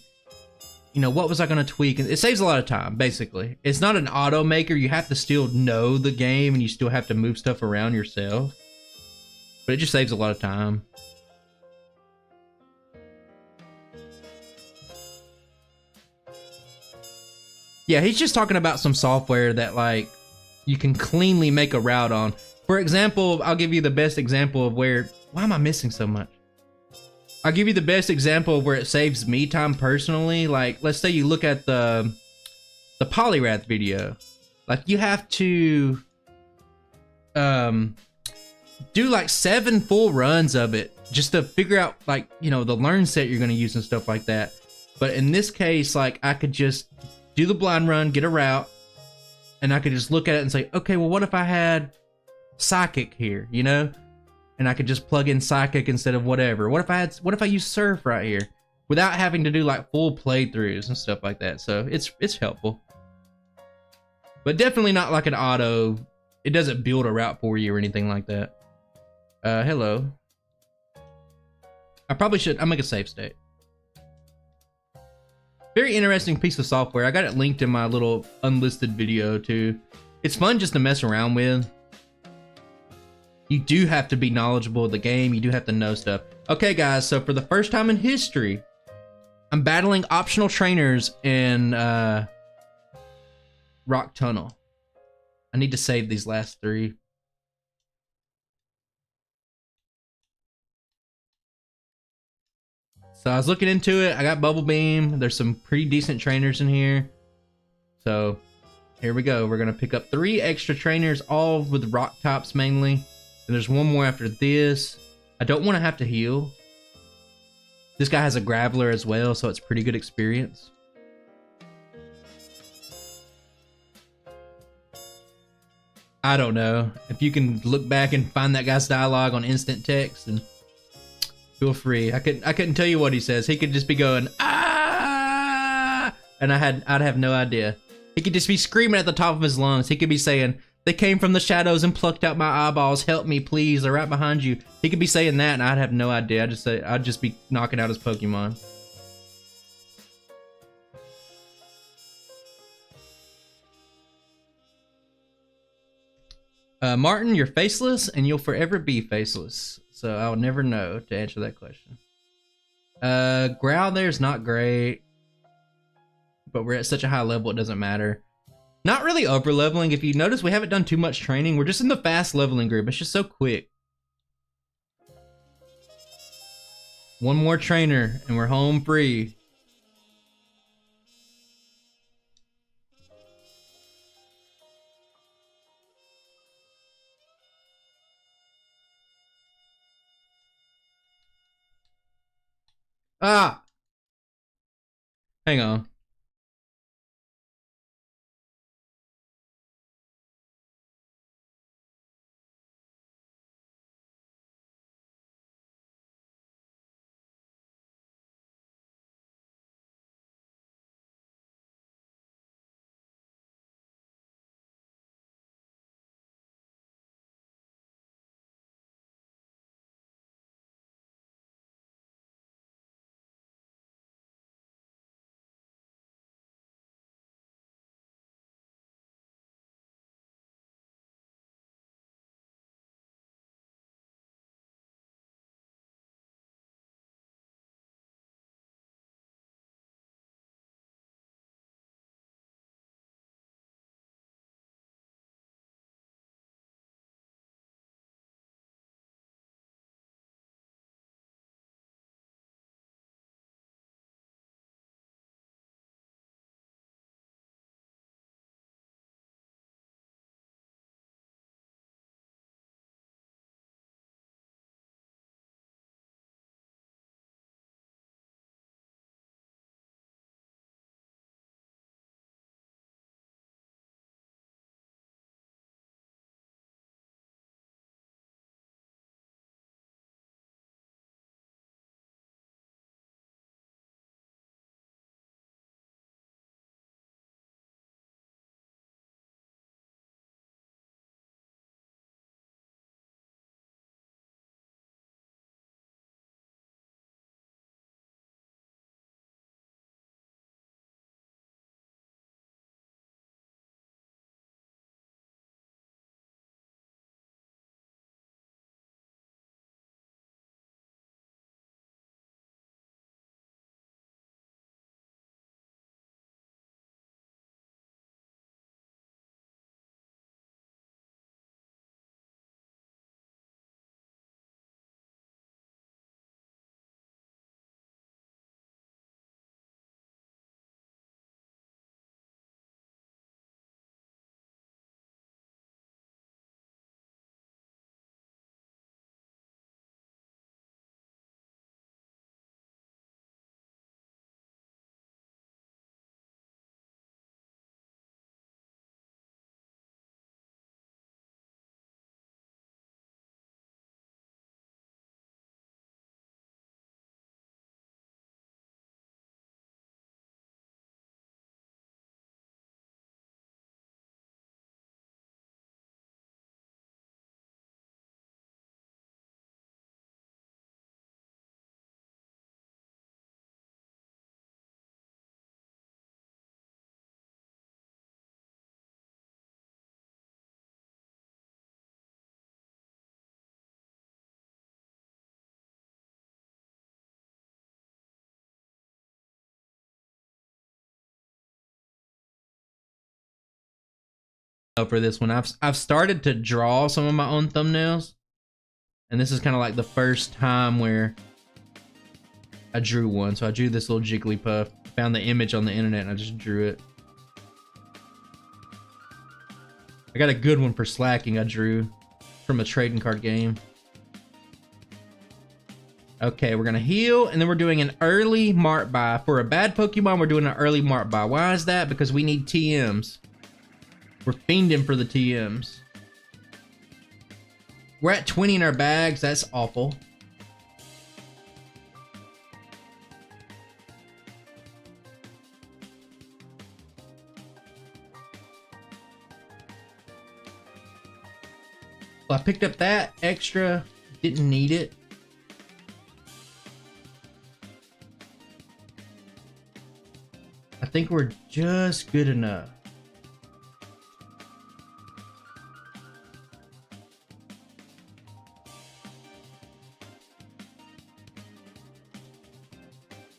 A: you know, what was I going to tweak? It saves a lot of time, basically. It's not an auto maker. You have to still know the game and you still have to move stuff around yourself. But it just saves a lot of time. Yeah, he's just talking about some software that, like, you can cleanly make a route on. For example, I'll give you the best example of where... Why am I missing so much? I'll give you the best example of where it saves me time personally. Like, let's say you look at the Poliwrath video. Like, you have to... do like 7 full runs of it just to figure out, like, you know, the learn set you're going to use and stuff like that. But in this case, like, I could just do the blind run, get a route, and I could just look at it and say, okay, well, what if I had Psychic here, you know? And I could just plug in Psychic instead of whatever. What if I use Surf right here without having to do like full playthroughs and stuff like that? So it's helpful. But definitely not like an auto. It doesn't build a route for you or anything like that. Hello. I'll make a save state. Very interesting piece of software. I got it linked in my little unlisted video too. It's fun just to mess around with. You do have to be knowledgeable of the game. You do have to know stuff. Okay, guys, so for the first time in history, I'm battling optional trainers in Rock Tunnel. I need to save these last 3. So I was looking into it. I got Bubble Beam. There's some pretty decent trainers in here. So here we go. We're going to pick up 3 extra trainers, all with rock tops mainly. And there's one more after this. I don't want to have to heal. This guy has a Graveler as well, so it's pretty good experience. I don't know. If you can look back and find that guy's dialogue on instant text, and feel free. I couldn't tell you what he says. He could just be going, ah, and I'd have no idea. He could just be screaming at the top of his lungs. He could be saying, they came from the shadows and plucked out my eyeballs. Help me, please. They're right behind you. He could be saying that, and I'd have no idea. I'd just be knocking out his Pokemon. Martin, you're faceless, and you'll forever be faceless. So I'll never know to answer that question. Growl there's not great, but we're at such a high level it doesn't matter. Not really over leveling. If you notice, we haven't done too much training. We're just in the fast leveling group. It's just so quick. One more trainer, and we're home free. Ah! Hang on. for this one. I've started to draw some of my own thumbnails, and this is kind of like the first time where I drew one. So I drew this little Jigglypuff, found the image on the internet, and I just drew it. I got a good one for slacking I drew from a trading card game. Okay, we're gonna heal, and then we're doing an early mark buy. For a bad Pokemon, we're doing an early mark buy. Why is that? Because we need TMs. We're fiending for the TMs. We're at 20 in our bags. That's awful. Well, I picked up that extra. Didn't need it. I think we're just good enough.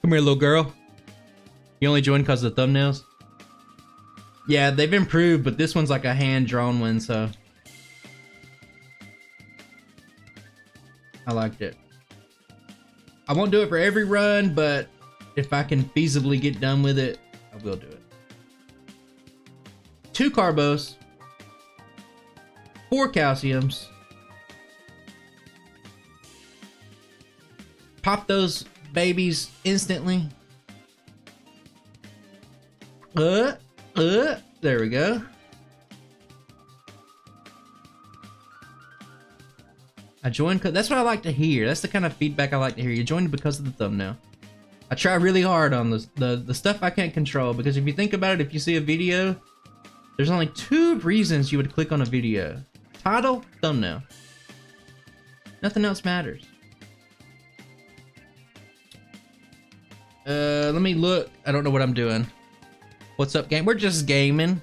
A: Come here, little girl. You only joined because of the thumbnails? Yeah, they've improved, but this one's like a hand-drawn one, so I liked it. I won't do it for every run, but if I can feasibly get done with it, I will do it. 2 Carbos, 4 Calciums. Pop those babies instantly. There we go. I joined, that's what I like to hear. That's the kind of feedback I like to hear. You joined because of the thumbnail. I try really hard on the stuff I can't control, because if you think about it, if you see a video, there's only 2 reasons you would click on a video. Title, thumbnail. Nothing else matters. Let me look. I don't know what I'm doing. What's up, game? We're just gaming.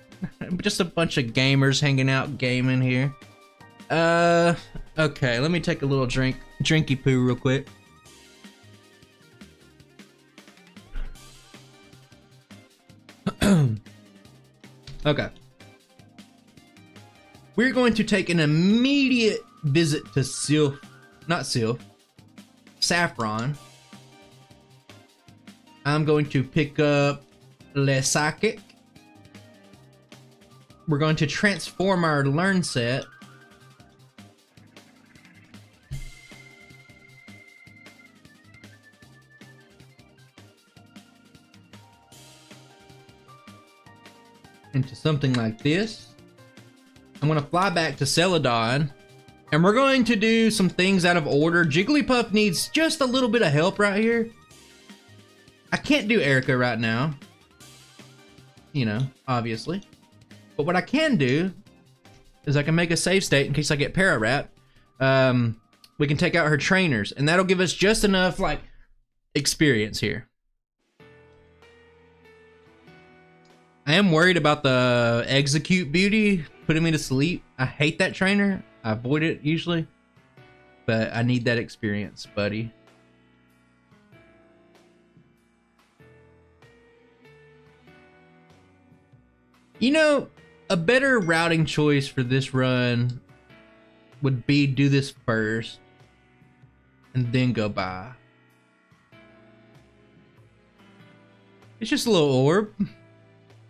A: Just a bunch of gamers hanging out gaming here. Okay, let me take a little drinky poo real quick. Okay. We're going to take an immediate visit to Saffron. I'm going to pick up Lesakik. We're going to transform our learn set. Into something like this. I'm going to fly back to Celadon, and we're going to do some things out of order. Jigglypuff needs just a little bit of help right here. I can't do Erica right now, you know, obviously. But what I can do is I can make a save state in case I get Para-Wrapped. We can take out her trainers, and that'll give us just enough, like, experience here. I am worried about the Execute Beauty putting me to sleep. I hate that trainer. I avoid it usually, but I need that experience, buddy. You know, a better routing choice for this run would be do this first and then go by. It's just a little orb.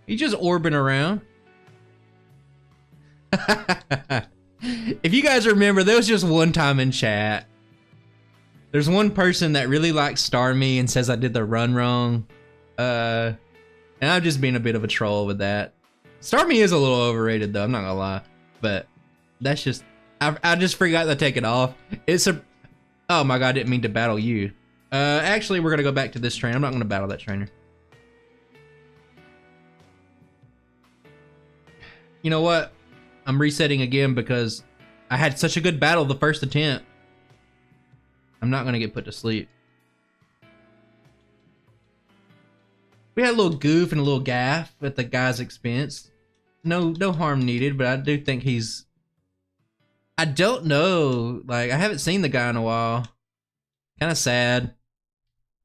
A: He's just orbing around. If you guys remember, there was just one time in chat. There's one person that really likes Star Me and says I did the run wrong. And I'm just being a bit of a troll with that. Star Me is a little overrated though, I'm not gonna lie. But that's just, I just forgot to take it off. It's a, oh my god, I didn't mean to battle you. Actually, we're gonna go back to this trainer. I'm not gonna battle that trainer. You know what? I'm resetting again because I had such a good battle the first attempt. I'm not gonna get put to sleep. We had a little goof and a little gaff at the guy's expense. No harm needed, but I do think he's, I don't know, like I haven't seen the guy in a while. Kind of sad.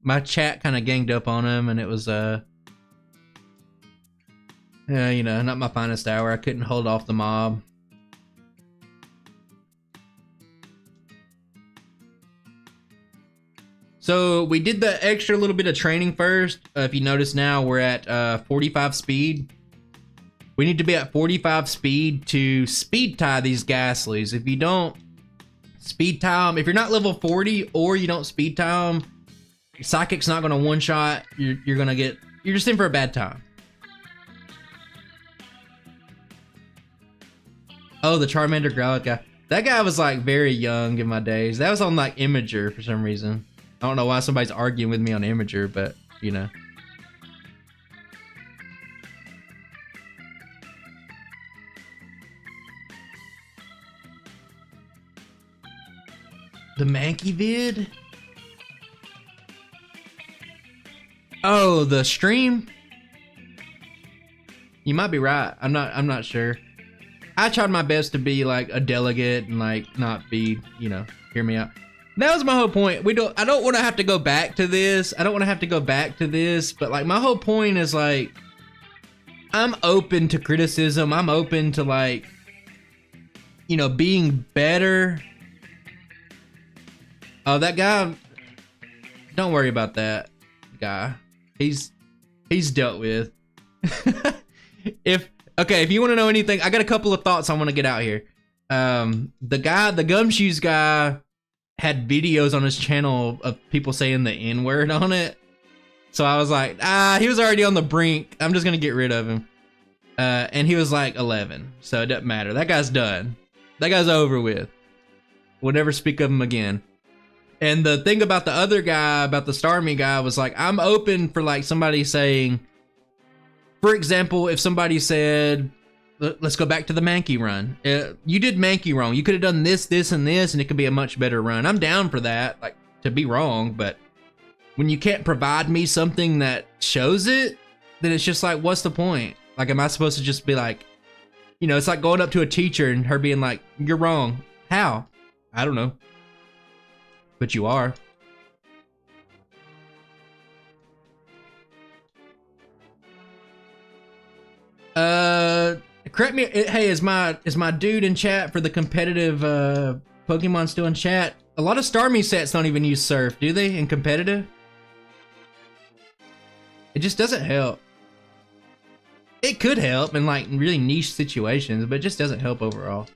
A: My chat kind of ganged up on him, and it was You know, not my finest hour. I couldn't hold off the mob. So we did the extra little bit of training first. If you notice now, we're at 45 speed. We need to be at 45 speed to speed tie these Ghastlies. If you don't speed tie them, if you're not level 40 or you don't speed tie them, your Psychic's not gonna one-shot. You're just in for a bad time. Oh, the Charmander Growlithe guy. That guy was like very young in my days. That was on like Imager for some reason. I don't know why somebody's arguing with me on Imager, but you know. The Mankey vid? Oh, the stream? You might be right. I'm not sure. I tried my best to be like a delegate and like not be, you know, hear me out. That was my whole point. I don't want to have to go back to this. But like my whole point is like I'm open to criticism. I'm open to like, you know, being better. Oh, that guy, don't worry about that guy. He's dealt with. If you want to know anything, I got a couple of thoughts I want to get out here. The Gumshoes guy had videos on his channel of people saying the N-word on it. So I was like, he was already on the brink. I'm just going to get rid of him. And he was like 11. So it doesn't matter. That guy's done. That guy's over with. We'll never speak of him again. And the thing about the other guy, about the Starmie guy, was like, I'm open for like somebody saying, for example, if somebody said, let's go back to the Mankey run. You did Mankey wrong. You could have done this, this, and this, and it could be a much better run. I'm down for that, like to be wrong, but when you can't provide me something that shows it, then it's just like, what's the point? Like, am I supposed to just be like, you know, it's like going up to a teacher and her being like, you're wrong. How? I don't know. But you are. Correct me. Hey, is my dude in chat for the competitive Pokemon still in chat? A lot of Starmie sets don't even use Surf, do they? In competitive, it just doesn't help. It could help in like really niche situations, but it just doesn't help overall.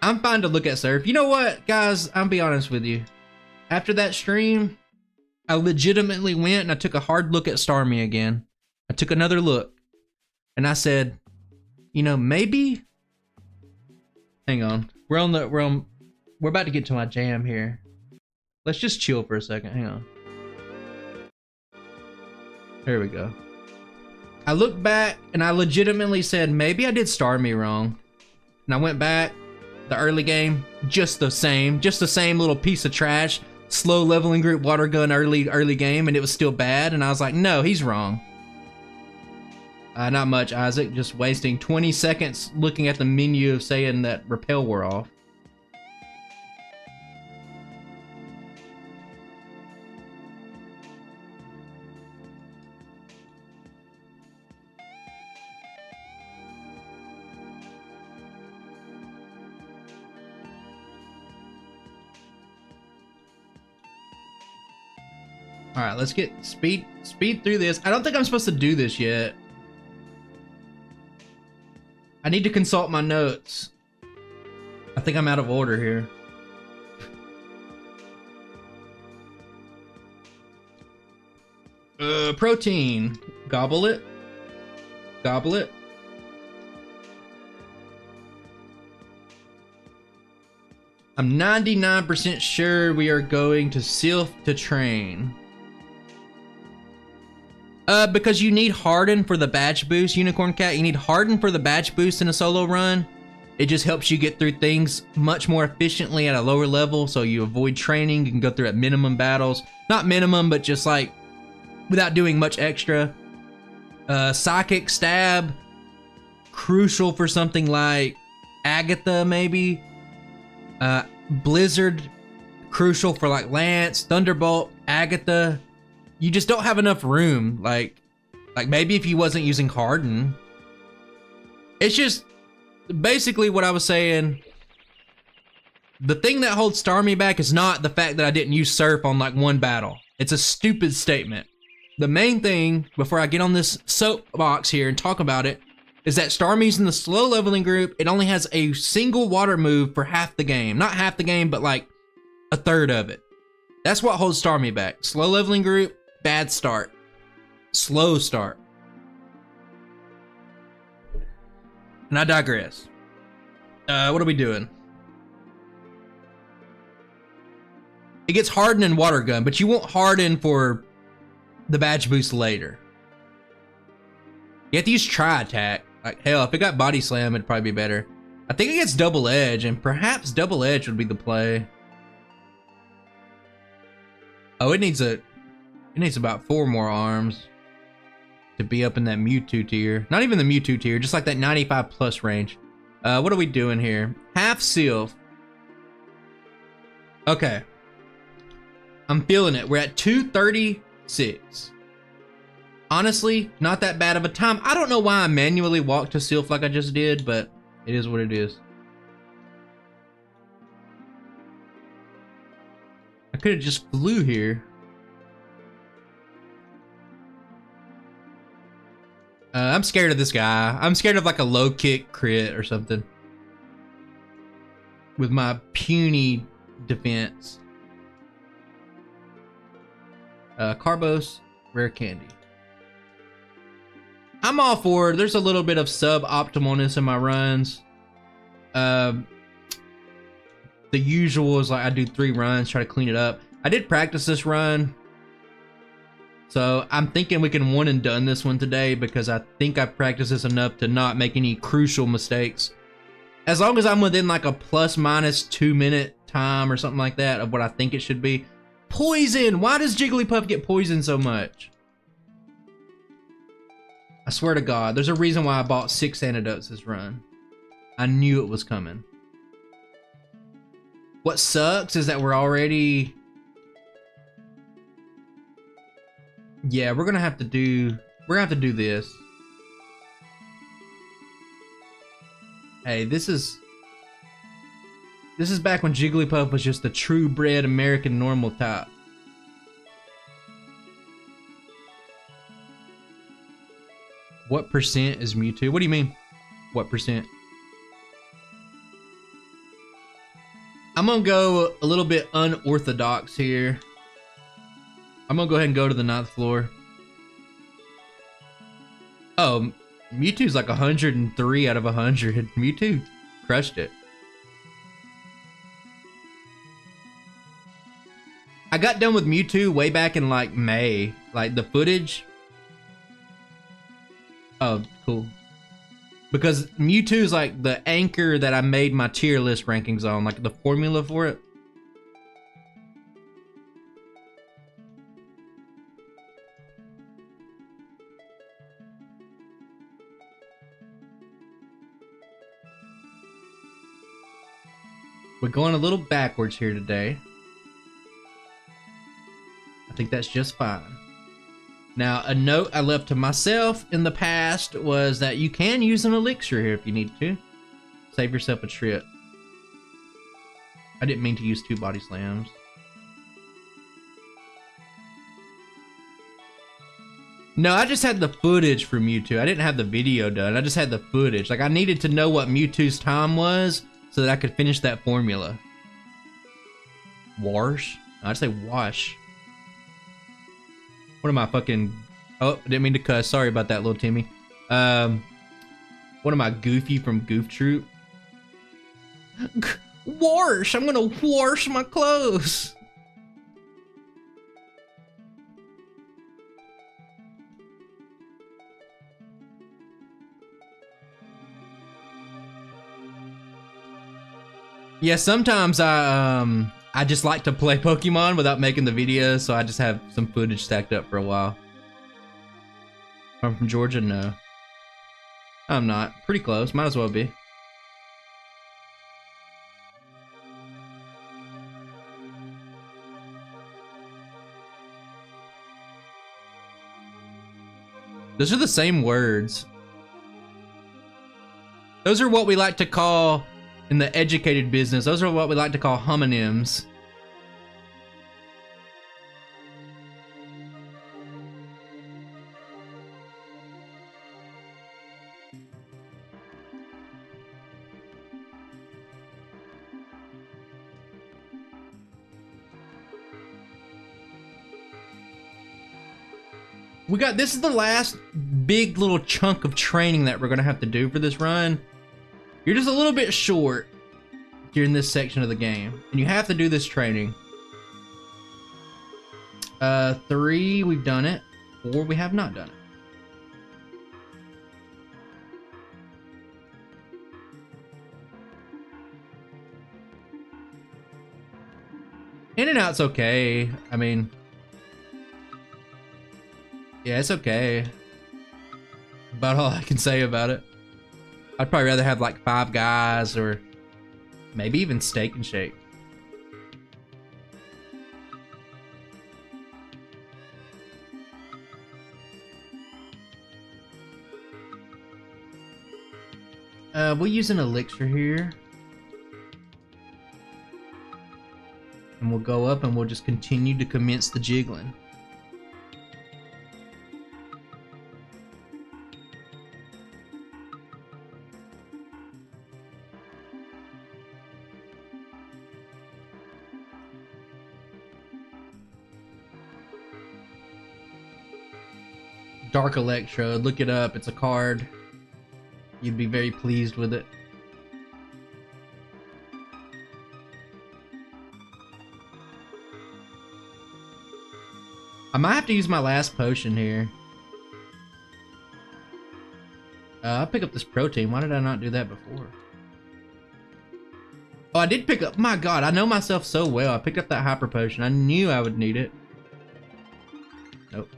A: I'm fine to look at Surf. You know what, guys? I'll be honest with you. After that stream, I legitimately went and I took a hard look at Starmie again. I took another look, and I said, you know, maybe. Hang on, we're about to get to my jam here. Let's just chill for a second. Hang on. There we go. I looked back and I legitimately said, maybe I did Starmie wrong. And I went back. The early game, just the same little piece of trash, slow leveling group water gun early game, and it was still bad. And I was like, no, he's wrong. Not much, Isaac. Just wasting 20 seconds looking at the menu of saying that repel were off. All right, let's get speed through this. I don't think I'm supposed to do this yet. I need to consult my notes. I think I'm out of order here. Protein. Gobble it. Gobble it. I'm 99% sure we are going to Sylph to train. Because you need Harden for the badge boost, Unicorn Cat. You need Harden for the badge boost in a solo run. It just helps you get through things much more efficiently at a lower level, so you avoid training. You can go through at minimum battles. Not minimum, but just like without doing much extra. Psychic Stab, crucial for something like Agatha, maybe. Blizzard, crucial for like Lance, Thunderbolt, Agatha. You just don't have enough room. Like, Like maybe if he wasn't using Harden. It's just basically what I was saying. The thing that holds Starmie back is not the fact that I didn't use Surf on like one battle. It's a stupid statement. The main thing, before I get on this soapbox here and talk about it, is that Starmie's in the slow leveling group. It only has a single water move for half the game. Not half the game, but like a third of it. That's what holds Starmie back. Slow leveling group, bad start. Slow start. And I digress. What are we doing? It gets Harden and Water Gun, but you won't Harden for the badge boost later. You have to use Tri-Attack. Like, hell, if it got Body Slam, it'd probably be better. I think it gets Double Edge, and perhaps Double Edge would be the play. Oh, it needs about 4 more arms to be up in that Mewtwo tier. Not even the Mewtwo tier, just like that 95 plus range. What are we doing here? Half Sylph. Okay. I'm feeling it. We're at 236. Honestly, not that bad of a time. I don't know why I manually walked to Sylph like I just did, but it is what it is. I could have just flew here. I'm scared of this guy. I'm scared of like a low kick crit or something. With my puny defense. Carbos, Rare Candy. I'm all for it. There's a little bit of suboptimalness in my runs. The usual is like I do 3 runs, try to clean it up. I did practice this run. So I'm thinking we can one and done this one today because I think I practiced this enough to not make any crucial mistakes. As long as I'm within like a plus minus 2 minute time or something like that of what I think it should be. Poison! Why does Jigglypuff get poisoned so much? I swear to God, there's a reason why I bought 6 antidotes this run. I knew it was coming. What sucks is that we're already... Yeah, we're gonna have to do this. Hey, this is back when Jigglypuff was just a true bred American normal type. What percent is Mewtwo? What do you mean? What percent? I'm gonna go a little bit unorthodox here. I'm gonna go ahead and go to the 9th floor. Oh, Mewtwo's like 103 out of 100. Mewtwo crushed it. I got done with Mewtwo way back in like May. Like the footage. Oh, cool. Because Mewtwo's like the anchor that I made my tier list rankings on, like the formula for it. We're going a little backwards here today. I think that's just fine. Now, a note I left to myself in the past was that you can use an elixir here if you need to. Save yourself a trip. I didn't mean to use 2 body slams. No, I just had the footage for Mewtwo. I didn't have the video done. I just had the footage. Like, I needed to know what Mewtwo's time was so that I could finish that formula. Wash? I'd say wash. What am I fucking... Oh, I didn't mean to cuss. Sorry about that, little Timmy. What am I, Goofy from Goof Troop? Wash! I'm gonna wash my clothes! Yeah, sometimes I just like to play Pokemon without making the videos, so I just have some footage stacked up for a while. I'm from Georgia? No. I'm not. Pretty close. Might as well be. Those are the same words. Those are what we like to call, in the educated business, those are what we like to call homonyms. This is the last big little chunk of training that we're gonna have to do for this run. You're just a little bit short during this section of the game, and you have to do this training. 3, we've done it. 4, we have not done it. In and out's okay. I mean, yeah, it's okay. About all I can say about it. I'd probably rather have like 5 guys or maybe even Steak and Shake. We'll use an elixir here. And we'll go up and we'll just continue to commence the jiggling. Dark Electrode, look it up, it's a card. You'd be very pleased with it. I might have to use my last potion here. I'll pick up this protein. Why did I not do that before? Oh, I did pick up. My God, I know myself so well. I picked up that hyper potion. I knew I would need it. Nope.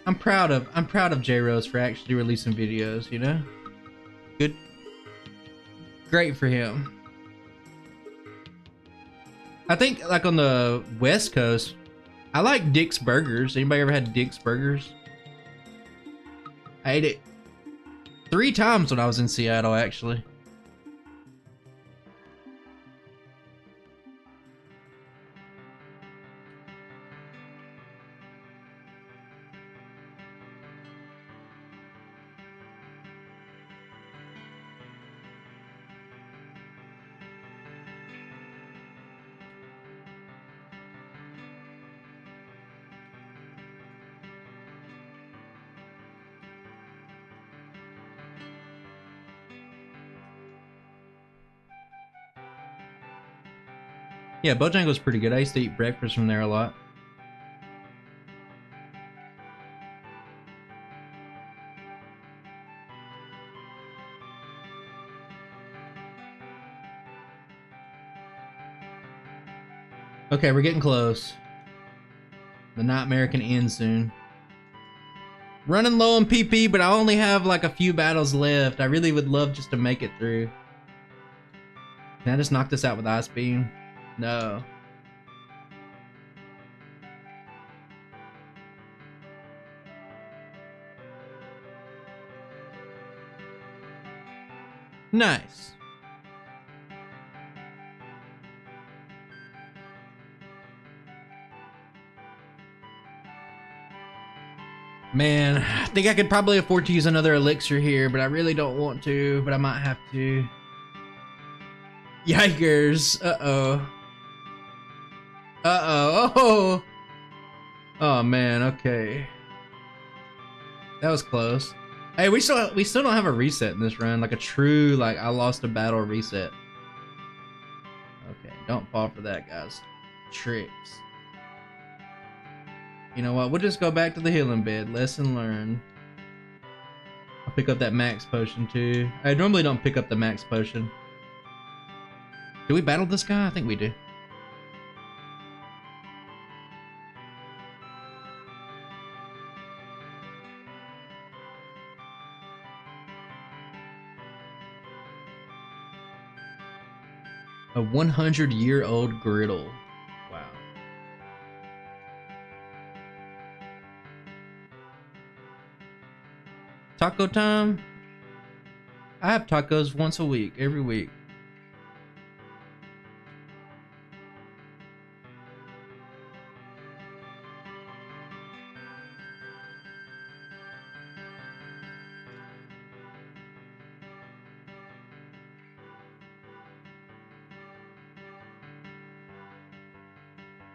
A: I'm proud of J Rose for actually releasing videos, you know? Good. Great for him. I think like on the West Coast, I like Dick's Burgers. Anybody ever had Dick's Burgers? I ate it 3 times when I was in Seattle, actually. Yeah, Bojangles pretty good. I used to eat breakfast from there a lot. Okay, we're getting close. The nightmare can end soon. Running low on PP, but I only have like a few battles left. I really would love just to make it through. Can I just knock this out with Ice Beam? No. Nice. Man, I think I could probably afford to use another elixir here, but I really don't want to, but I might have to. Yikers. Uh-oh. Uh-oh. Oh. Oh man, okay. That was close. Hey, we still don't have a reset in this run, like a true like I lost a battle reset. Okay, don't fall for that, guys. Tricks. You know what? We'll just go back to the healing bed. Lesson learned. I'll pick up that max potion too. I normally don't pick up the max potion. Do we battle this guy? I think we do. A 100-year-old griddle. Wow. Taco time? I have tacos once a week, every week.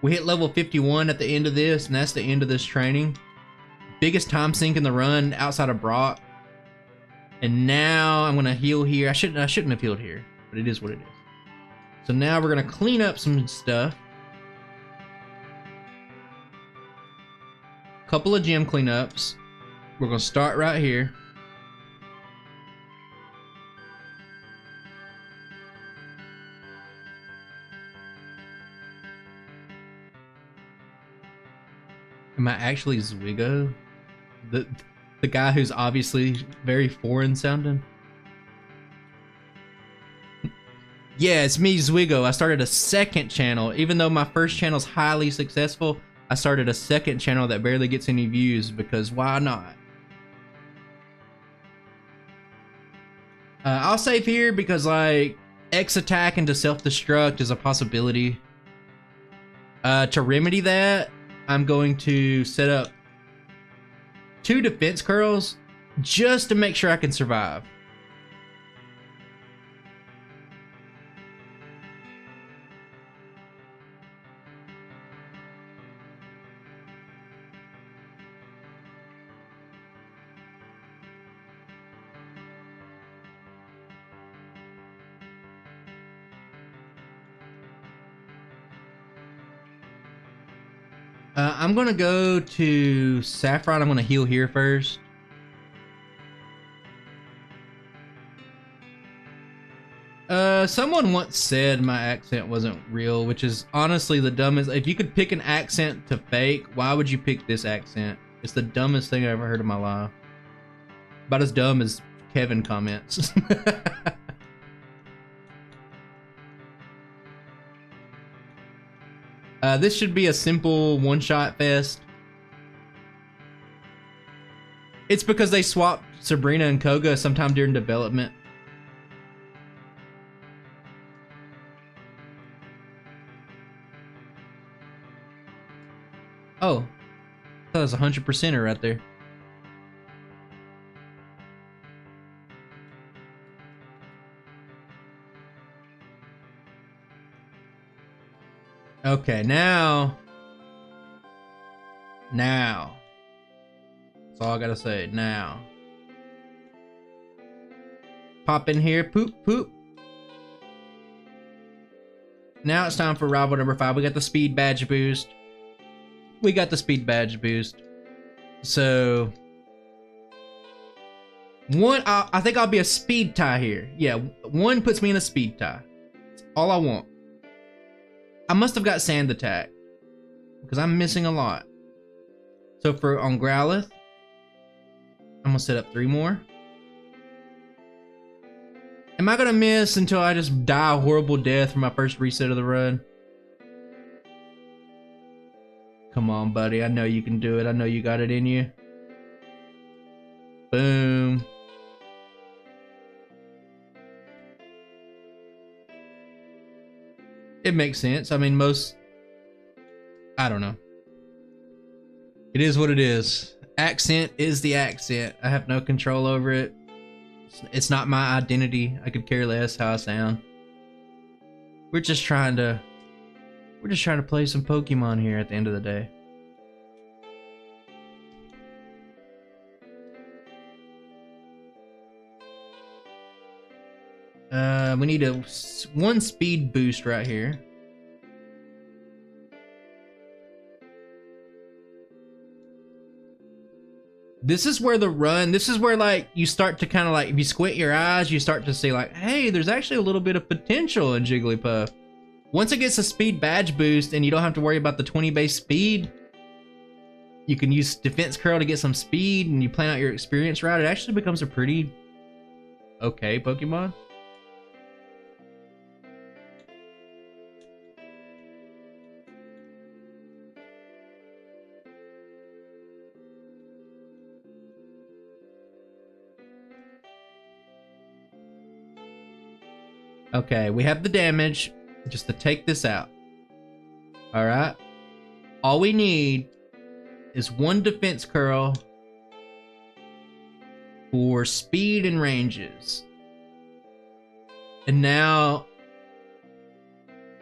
A: We hit level 51 at the end of this, and that's the end of this training. Biggest time sink in the run outside of Brock. And now I'm gonna heal here. I shouldn't have healed here, but it is what it is. So now we're gonna clean up some stuff. Couple of gym cleanups. We're gonna start right here. Am I actually Zwigo? The guy who's obviously very foreign sounding? Yeah, it's me, Zwigo. I started a second channel. Even though my first channel's highly successful, I started a second channel that barely gets any views because why not? I'll save here because like X attack into self-destruct is a possibility. To remedy that, I'm going to set up 2 defense curls just to make sure I can survive. I'm gonna go to Saffron. I'm gonna heal here first. Someone once said my accent wasn't real, which is honestly the dumbest. If you could pick an accent to fake, why would you pick this accent? It's the dumbest thing I ever heard in my life. About as dumb as Kevin comments. This should be a simple one-shot fest. It's because they swapped Sabrina and Koga sometime during development. Oh, I thought it was 100%er right there. Okay, now. That's all I gotta say, now. Pop in here, poop, poop. Now it's time for rival number 5. We got the speed badge boost. So, one, I think I'll be a speed tie here. Yeah, 1 puts me in a speed tie. That's all I want. I must have got sand attack because I'm missing a lot. So on Growlithe, I'm gonna set up 3 more. Am I gonna miss until I just die a horrible death for my first reset of the run? Come on, buddy. I know you can do it. I know you got it in you. Boom. It makes sense. I mean, I don't know. It is what it is. Accent is the accent. I have no control over it. It's not my identity. I could care less how I sound. We're just trying to play some Pokemon here at the end of the day. We need 1 speed boost right here. This is where like you start to kind of like, if you squint your eyes, you start to see like, hey, there's actually a little bit of potential in Jigglypuff. Once it gets a speed badge boost and you don't have to worry about the 20 base speed, you can use defense curl to get some speed and you plan out your experience route. It actually becomes a pretty okay Pokemon. Okay, we have the damage just to take this out. All right. All we need is one defense curl for speed and ranges. And now,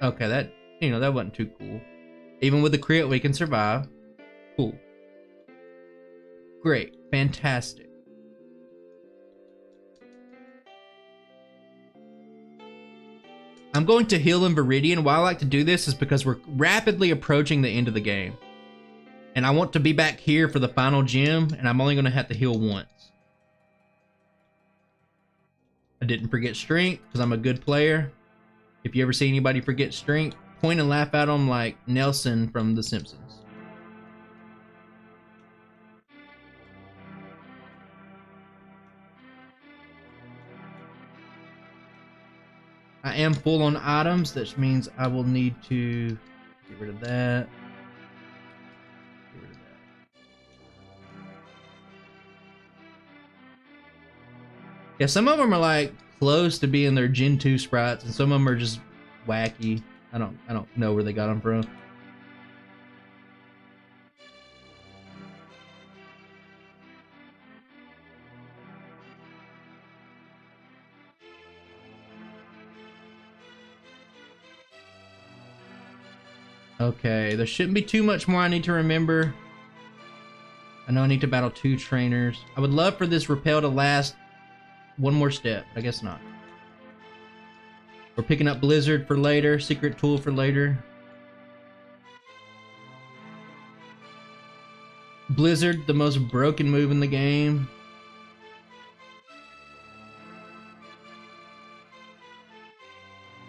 A: okay, that wasn't too cool. Even with the crit, we can survive. Cool. Great. Fantastic. I'm going to heal in Viridian. Why I like to do this is because we're rapidly approaching the end of the game. And I want to be back here for the final gym, and I'm only going to have to heal once. I didn't forget strength because I'm a good player. If you ever see anybody forget strength, point and laugh at them like Nelson from The Simpsons. I am full on items, which means I will need to get rid of that. Get rid of that. Yeah, some of them are like close to being their Gen 2 sprites, and some of them are just wacky. I don't know where they got them from. Okay, there shouldn't be too much more I need to remember. I know I need to battle 2 trainers. I would love for this repel to last one more step. I guess not. We're picking up Blizzard for later. Secret tool for later. Blizzard, the most broken move in the game.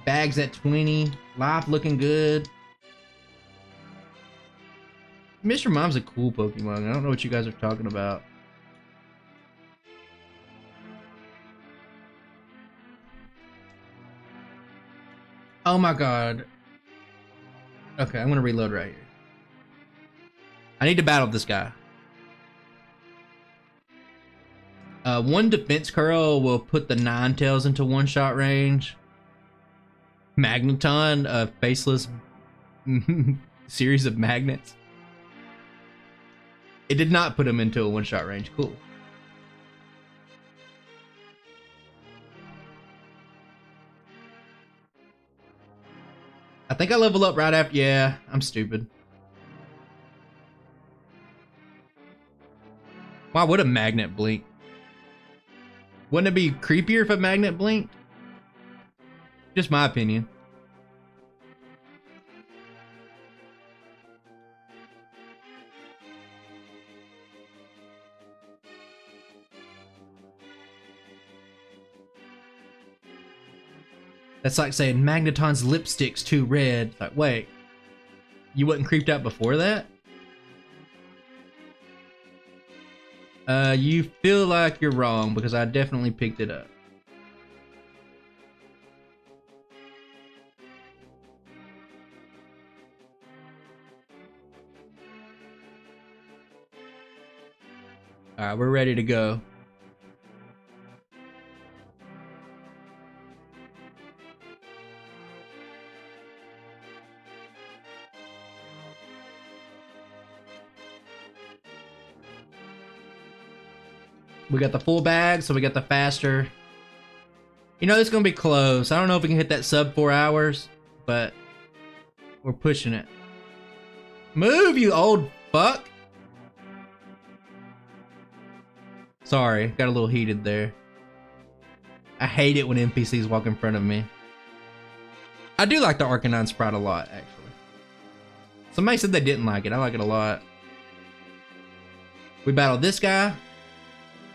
A: Bags at 20. Life looking good. Mr. Mom's a cool Pokemon. I don't know what you guys are talking about. Oh my god. Okay, I'm gonna reload right here. I need to battle this guy. One defense curl will put the Ninetales into one-shot range. Magneton, a faceless series of magnets. It did not put him into a one-shot range. Cool. I think I level up right after. Yeah, I'm stupid. Why would a magnet blink? Wouldn't it be creepier if a magnet blinked? Just my opinion. That's like saying Magneton's lipstick's too red. Like, wait, you wasn't creeped out before that? You feel like you're wrong because I definitely picked it up. Alright, we're ready to go. We got the full bag, so we got the faster. You know, it's gonna be close. I don't know if we can hit that sub 4 hours, but we're pushing it. Move, you old fuck! Sorry, got a little heated there. I hate it when NPCs walk in front of me. I do like the Arcanine sprite a lot, actually. Somebody said they didn't like it. I like it a lot. We battled this guy.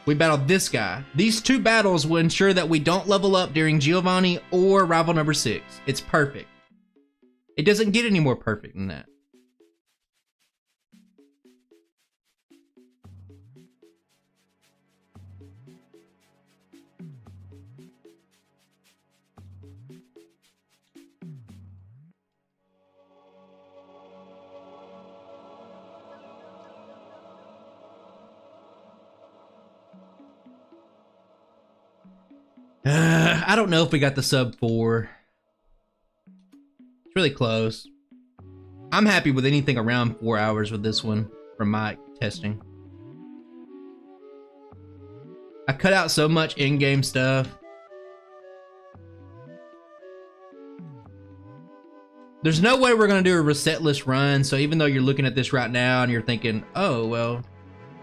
A: We battled this guy. These 2 battles will ensure that we don't level up during Giovanni or rival number 6. It's perfect. It doesn't get any more perfect than that. I don't know if we got the sub 4. really close. I'm happy with anything around 4 hours with this one from my testing. I cut out so much in-game stuff. There's no way we're gonna do a resetless run, so even though you're looking at this right now and you're thinking, oh, well,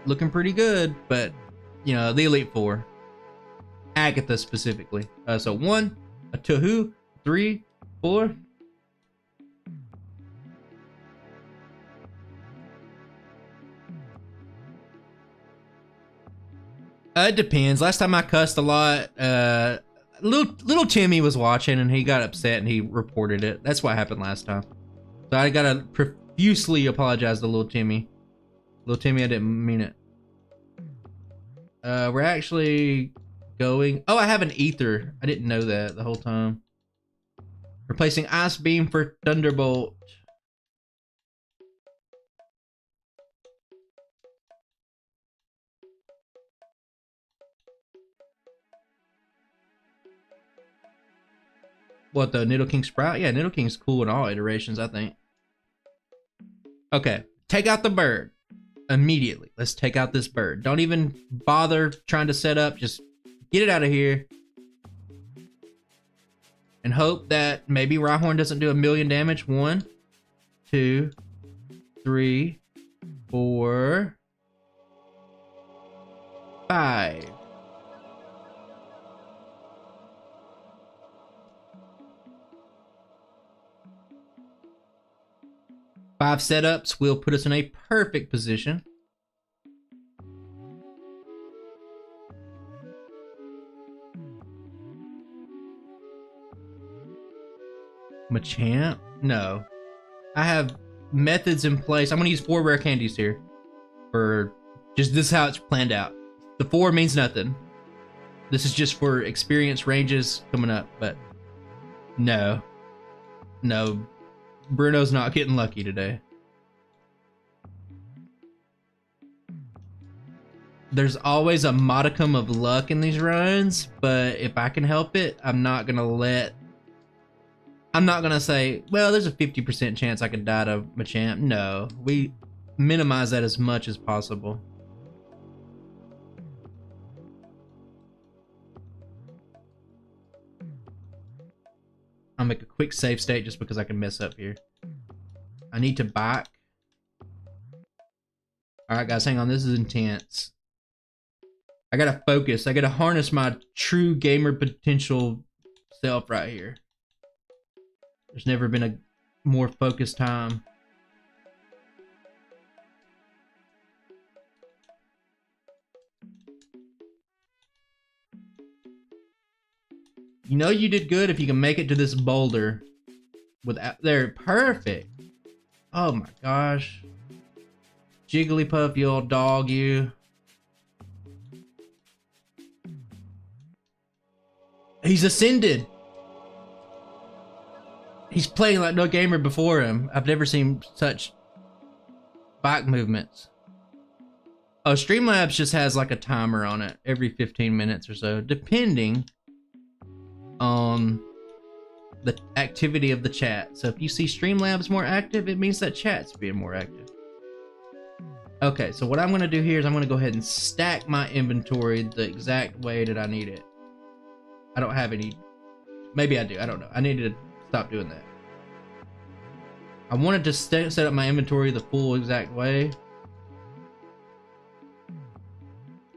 A: looking pretty good, but, you know, the Elite Four. Agatha specifically. So 1, a 2, 3, 4. It depends. Last time I cussed a lot, little Timmy was watching and he got upset and he reported it. That's what happened last time. So I gotta profusely apologize to little Timmy. Little Timmy, I didn't mean it. We're actually going. Oh, I have an ether. I didn't know that the whole time. Replacing Ice Beam for Thunderbolt. What, the Nidoking Sprout? Yeah, Nidoking's cool in all iterations, I think. Okay, take out the bird. Immediately. Let's take out this bird. Don't even bother trying to set up. Just get it out of here. And hope that maybe Rhyhorn doesn't do 1,000,000 damage. 1, 2, 3, 4, 5. Five setups will put us in a perfect position. Machamp? No. I have methods in place. I'm going to use 4 rare candies here. For just this is how it's planned out. The 4 means nothing. This is just for experience ranges coming up, but no. No. Bruno's not getting lucky today. There's always a modicum of luck in these runs, but if I can help it, I'm not gonna say, well, there's a 50% chance I could die to Machamp. No, we minimize that as much as possible. I'll make a quick save state just because I can mess up here. I need to back. Alright guys, hang on, this is intense. I gotta focus. I gotta harness my true gamer potential self right here. There's never been a more focused time. You know you did good if you can make it to this boulder without there. Perfect. Oh my gosh. Jigglypuff, you old dog, you. He's ascended. He's playing like no gamer before him. I've never seen such bike movements. Oh, Streamlabs just has like a timer on it every 15 minutes or so, depending on the activity of the chat. So if you see Streamlabs more active, it means that chat's being more active. Okay, so what I'm gonna do here is I'm gonna go ahead and stack my inventory the exact way that I need it. I don't have any, maybe I do, I don't know. I need to stop doing that. I wanted to set up my inventory the full exact way.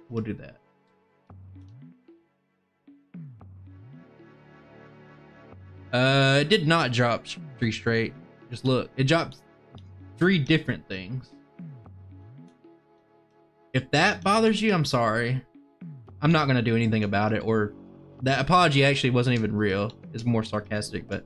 A: We'll do that. It did not drop 3 straight. Just look, it dropped 3 different things. If that bothers you, I'm sorry. I'm not gonna do anything about it, or that apology actually wasn't even real. It's more sarcastic, but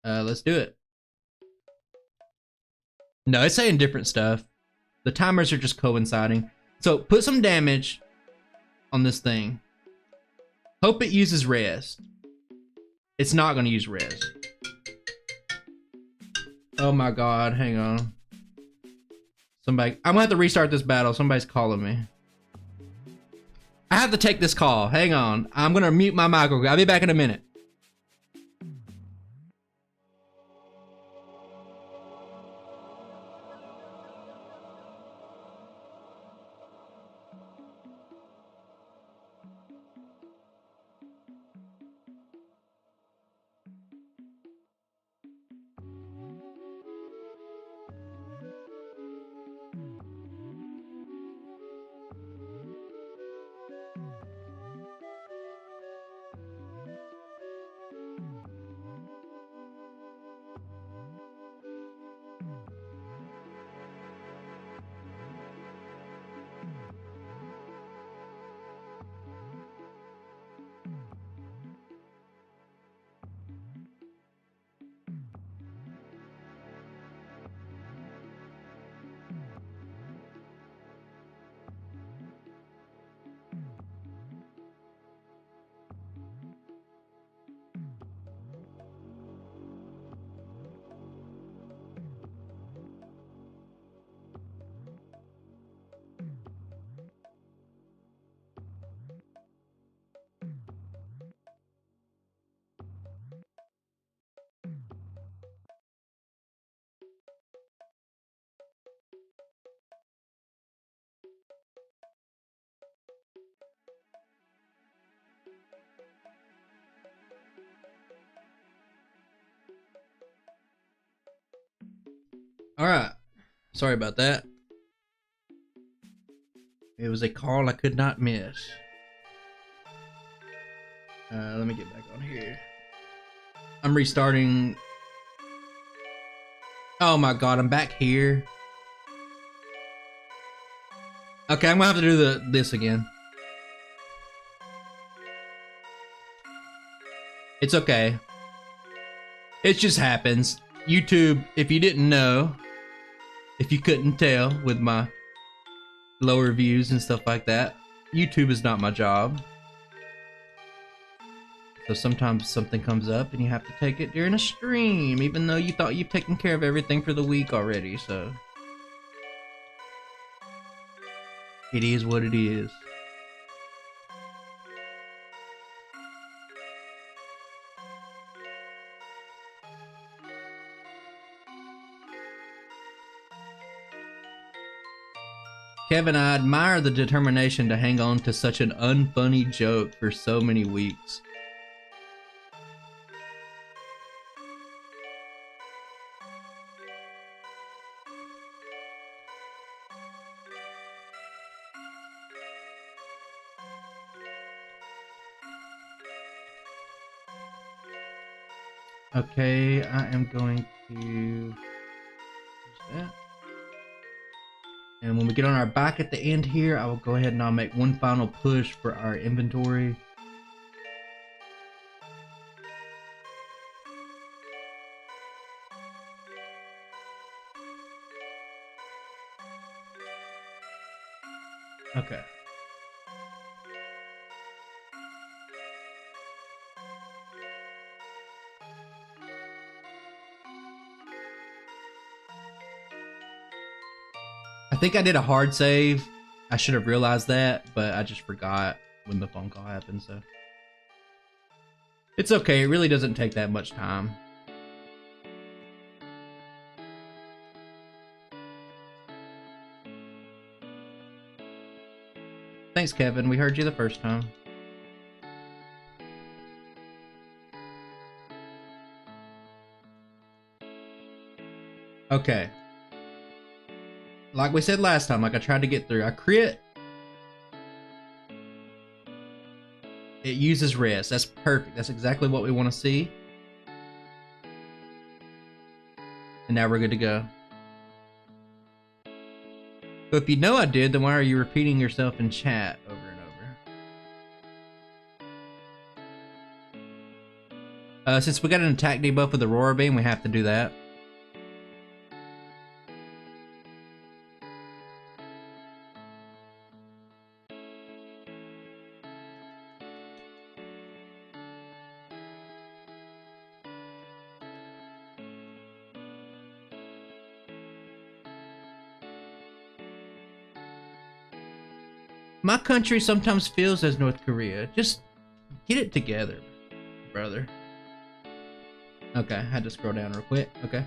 A: let's do it. No, it's saying different stuff. The timers are just coinciding. So put some damage on this thing. Hope it uses rest. It's not going to use rest. Oh my god, hang on. Somebody, I'm gonna have to restart this battle. Somebody's calling me. I have to take this call. Hang on. I'm gonna mute my mic. I'll be back in a minute. All right. Sorry about that. It was a call I could not miss. Let me get back on here. I'm restarting. Oh my god, I'm back here. Okay, I'm gonna have to do this again. It's okay. It just happens. YouTube, if you didn't know, if you couldn't tell with my lower views and stuff like that, YouTube is not my job. So sometimes something comes up and you have to take it during a stream, even though you thought you've taken care of everything for the week already, so. It is what it is. Kevin, I admire the determination to hang on to such an unfunny joke for so many weeks. Okay, I am going to use that. And when we get on our back at the end here, I will go ahead and I'll make one final push for our inventory. Okay. I think I did a hard save. I should have realized that, but I just forgot when the phone call happened, so. It's okay, it really doesn't take that much time. Thanks, Kevin. We heard you the first time. Okay. Like we said last time, like I tried to get through. I crit. It uses rest. That's perfect. That's exactly what we want to see. And now we're good to go. But if you know I did, then why are you repeating yourself in chat over and over? Since we got an attack debuff with the Aurora Beam, we have to do that. My country sometimes feels as North Korea. Just get it together, brother. Okay, I had to scroll down real quick. Okay.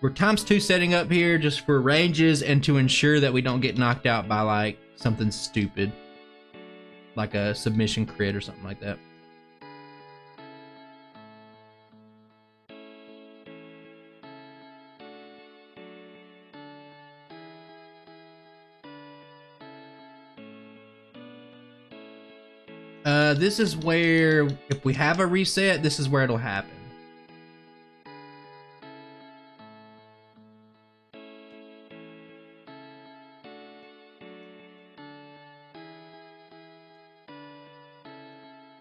A: We're ×2 setting up here just for ranges and to ensure that we don't get knocked out by like something stupid. Like a submission crit or something like that. This is where, if we have a reset, this is where it'll happen.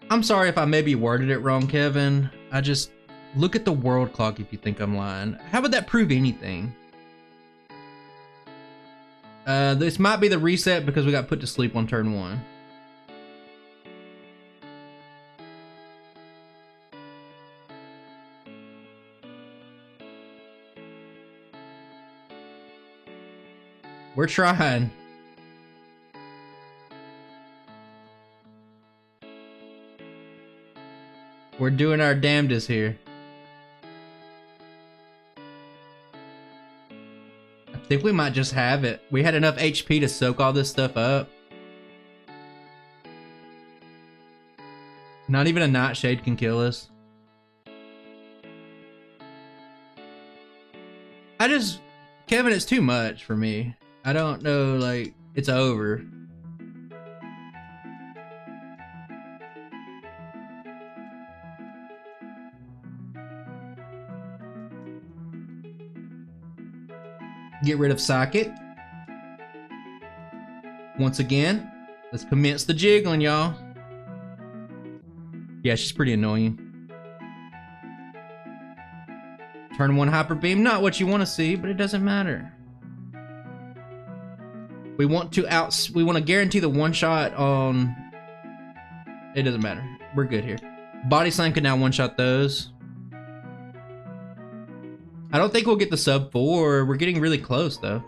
A: I'm sorry if I maybe worded it wrong, Kevin. I just look at the world clock if you think I'm lying. How would that prove anything? This might be the reset because we got put to sleep on turn 1. We're trying. We're doing our damnedest here. I think we might just have it. We had enough HP to soak all this stuff up. Not even a Nightshade can kill us. Kevin, it's too much for me. I don't know, like, it's over. Get rid of Psychic. Once again, let's commence the jiggling, y'all. Yeah, she's pretty annoying. Turn 1 Hyper Beam, not what you want to see, but it doesn't matter. We want to guarantee the one shot on. It doesn't matter. We're good here. Body Slam can now one shot those. I don't think we'll get the sub 4. We're getting really close though.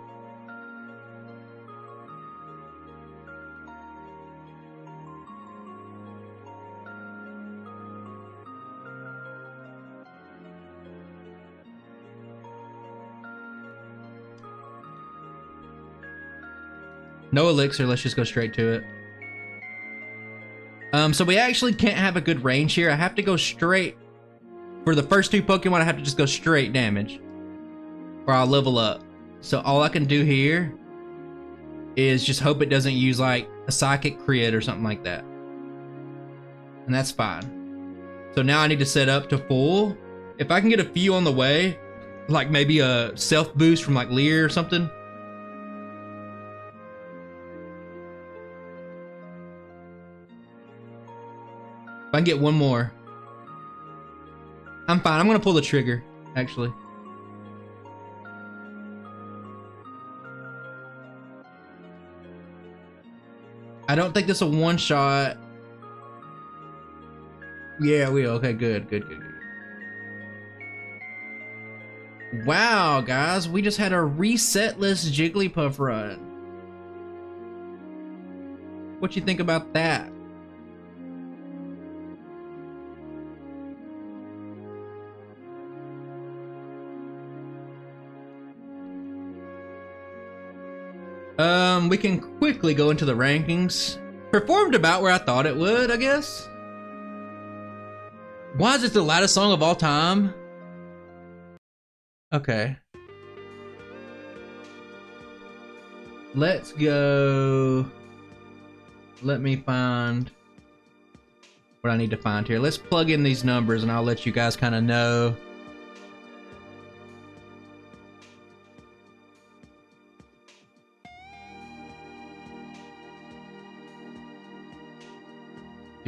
A: No elixir, let's just go straight to it. So we actually can't have a good range here. I have to go straight. For the first 2 Pokemon, I have to just go straight damage. Or I'll level up. So all I can do here is just hope it doesn't use like a Psychic crit or something like that. And that's fine. So now I need to set up to full. If I can get a few on the way, like maybe a self boost from like Leer or something. If I can get one more, I'm fine. I'm gonna pull the trigger, actually. I don't think this is a one shot. Yeah, we okay. Good. Wow, guys, we just had a resetless Jigglypuff run. What you think about that? We can quickly go into the rankings. Performed about where I thought it would, I guess. Why is it the loudest song of all time? Okay. Let's go. Let me find what I need to find here. Let's plug in these numbers and I'll let you guys kind of know.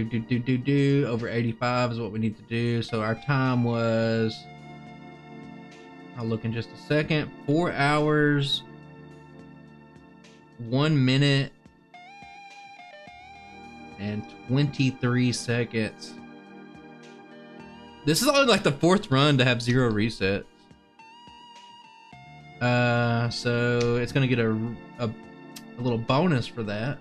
A: Over 85 is what we need to do. So our time was, I'll look in just a second, 4 hours, 1 minute, and 23 seconds. This is only like the 4th run to have 0 resets. So it's gonna get a little bonus for that.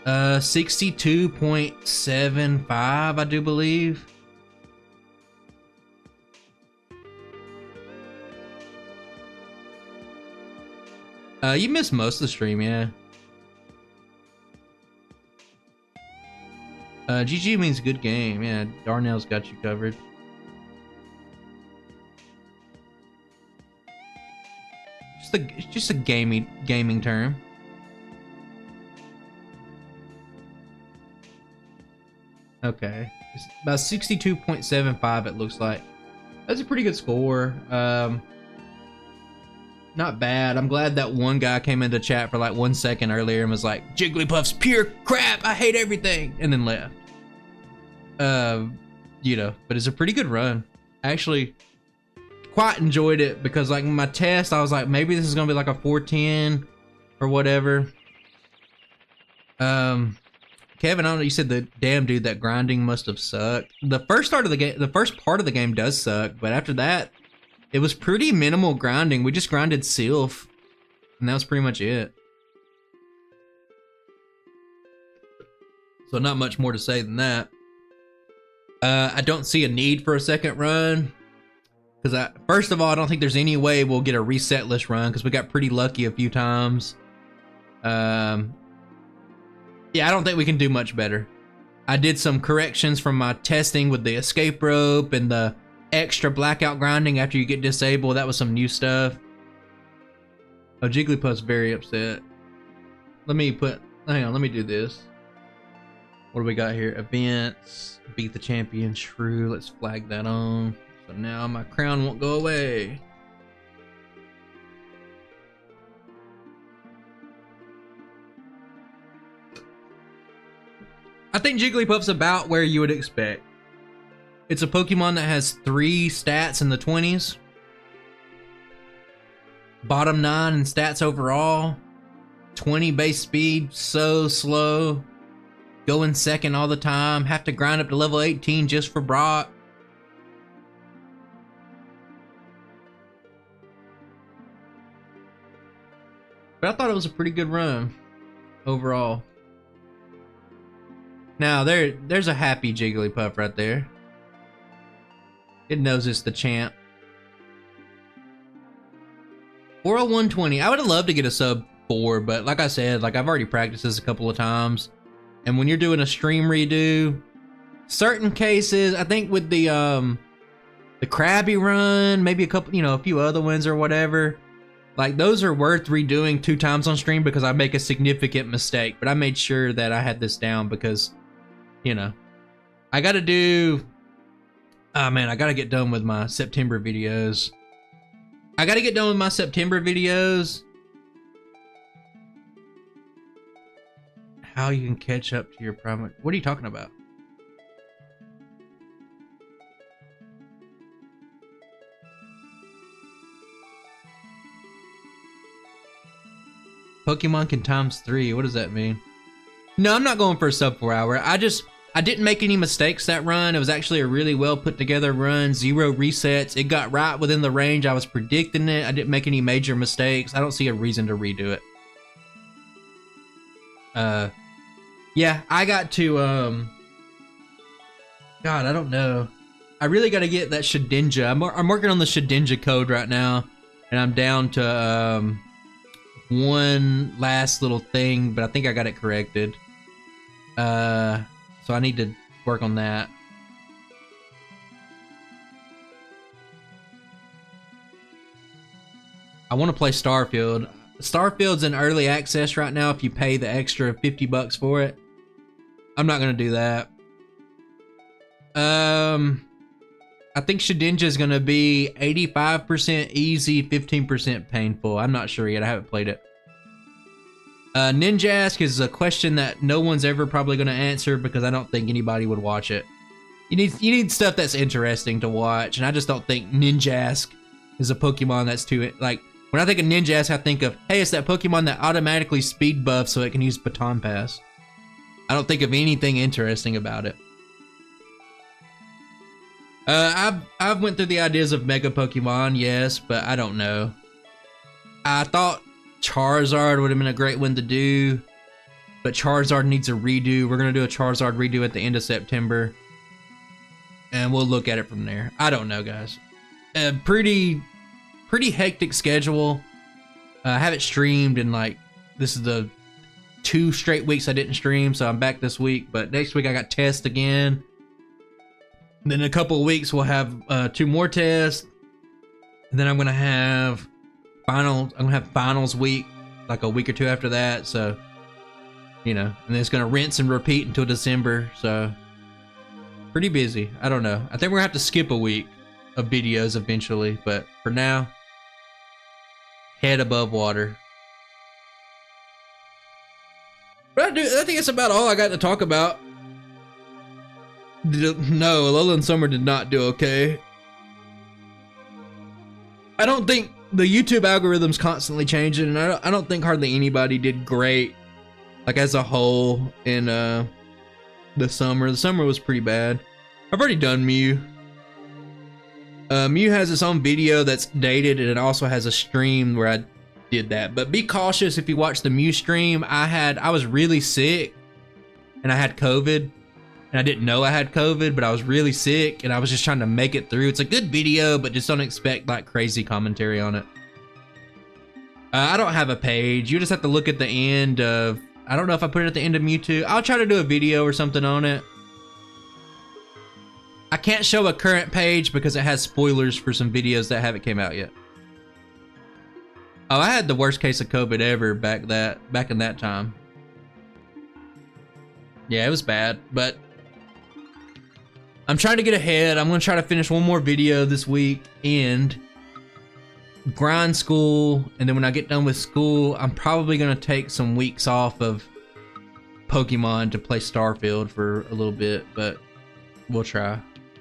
A: 62.75, I do believe. You missed most of the stream, yeah. GG means good game. Yeah, Darnell's got you covered. It's just a gaming term. Okay, it's about 62.75. It looks like that's a pretty good score. Not bad. I'm glad that one guy came into chat for like 1 second earlier and was like, "Jigglypuff's pure crap. I hate everything," and then left. You know, but it's a pretty good run. I actually quite enjoyed it because like my test, I was like, maybe this is gonna be like a 410 or whatever. Kevin, I don't know. You said the damn dude that grinding must have sucked. The first part of the game does suck, but after that, it was pretty minimal grinding. We just grinded Sylph, and that was pretty much it. So not much more to say than that. I don't see a need for a second run. Because first of all, I don't think there's any way we'll get a resetless run because we got pretty lucky a few times. Yeah, I don't think we can do much better. I did some corrections from my testing with the escape rope and the extra blackout grinding after you get disabled. That was some new stuff. Oh, Jigglypuff's very upset. Hang on, let me do this. What do we got here? Events, beat the champion, Shrew. Let's flag that on. So now my crown won't go away. I think Jigglypuff's about where you would expect. It's a Pokemon that has 3 stats in the 20s. Bottom 9 in stats overall. 20 base speed, so slow. Going second all the time. Have to grind up to level 18 just for Brock. But I thought it was a pretty good run overall. Now there's a happy Jigglypuff right there. It knows it's the champ. 40120. I would have loved to get a sub 4, but like I said, like I've already practiced this a couple of times. And when you're doing a stream redo, certain cases, I think with the Krabby run, maybe a few other ones or whatever, like those are worth redoing 2 times on stream because I make a significant mistake. But I made sure that I had this down because, you know, I gotta do, oh man, I gotta get done with my September videos. How you can catch up to your primary, what are you talking about? Pokemon can times 3, what does that mean? No, I'm not going for a sub 4 hour. I didn't make any mistakes that run. It was actually a really well put together run, 0 resets. It got right within the range I was predicting it. I didn't make any major mistakes. I don't see a reason to redo it. Yeah, I got to, God, I don't know. I really got to get that Shedinja. I'm working on the Shedinja code right now, and I'm down to, one last little thing, but I think I got it corrected. So I need to work on that. I want to play Starfield. Starfield's in early access right now if you pay the extra 50 bucks for it. I'm not going to do that. I think Shedinja is going to be 85% easy, 15% painful. I'm not sure yet. I haven't played it. Ninjask is a question that no one's ever probably going to answer because I don't think anybody would watch it. You need stuff that's interesting to watch, and I just don't think Ninjask is a Pokemon that's too, like, when I think of Ninjask, I think of, hey, it's that Pokemon that automatically speed buffs so it can use Baton Pass. I don't think of anything interesting about it. I've went through the ideas of Mega Pokemon, yes, but I don't know. I thought Charizard would have been a great one to do. but Charizard needs a redo. We're gonna do a Charizard redo at the end of September, and we'll look at it from there. I don't know, guys. A pretty hectic schedule. I haven't streamed in like, this is the 2 straight weeks I didn't stream, so I'm back this week. But next week I got tests again. And then in a couple of weeks we'll have 2 more tests. And then I'm gonna have finals week, like a week or 2 after that. So, you know, and then it's gonna rinse and repeat until December. So pretty busy. I don't know. I think we're gonna have to skip a week of videos eventually, but for now, head above water. But I think that's about all I got to talk about. No, Alolan Summer did not do okay. I don't think the YouTube algorithm's constantly changing, and I don't think hardly anybody did great, like as a whole, in the summer. The summer was pretty bad. I've already done Mew. Mew has its own video that's dated, and it also has a stream where I did that. But be cautious if you watch the Mew stream. I was really sick, and I had COVID. And I didn't know I had COVID, but I was really sick, and I was just trying to make it through. It's a good video, but just don't expect like crazy commentary on it. I don't have a page. You just have to look at the end of, I don't know if I put it at the end of Mewtwo. I'll try to do a video or something on it. I can't show a current page because it has spoilers for some videos that haven't came out yet. Oh, I had the worst case of COVID ever back in that time. Yeah, it was bad, but I'm trying to get ahead. I'm gonna try to finish one more video this week and grind school, and then when I get done with school, I'm probably gonna take some weeks off of Pokemon to play Starfield for a little bit, but we'll try.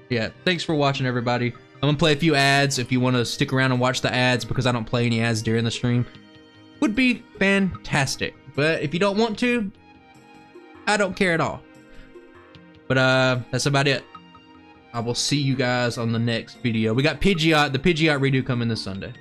A: Yeah, thanks for watching, everybody. I'm gonna play a few ads if you want to stick around and watch the ads, because I don't play any ads during the stream. Would be fantastic, but if you don't want to, I don't care at all. But that's about it. I will see you guys on the next video. We got Pidgeot, the Pidgeot redo coming this Sunday.